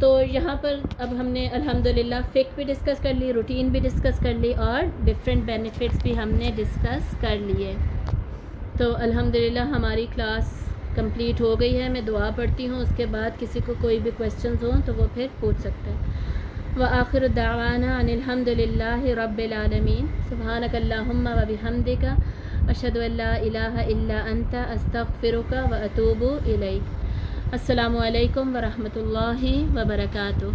Speaker 1: تو یہاں پر اب ہم نے الحمدللہ فقہ بھی ڈسکس کر لی, روٹین بھی ڈسکس کر لی, اور ڈفرینٹ بینیفٹس بھی ہم نے ڈسکس کر لیے. تو الحمدللہ ہماری کلاس کمپلیٹ ہو گئی ہے. میں دعا پڑھتی ہوں, اس کے بعد کسی کو کوئی بھی کویسچنز ہوں تو وہ پھر پوچھ سکتے ہیں. وآخر دعوانا ان الحمدللہ رب العالمین. سبحانک اللہم و بحمدک, اشہد ان لا الہ الا انت, استغفرک و اتوب الیک. السلام علیکم ورحمۃ اللہ وبرکاتہ.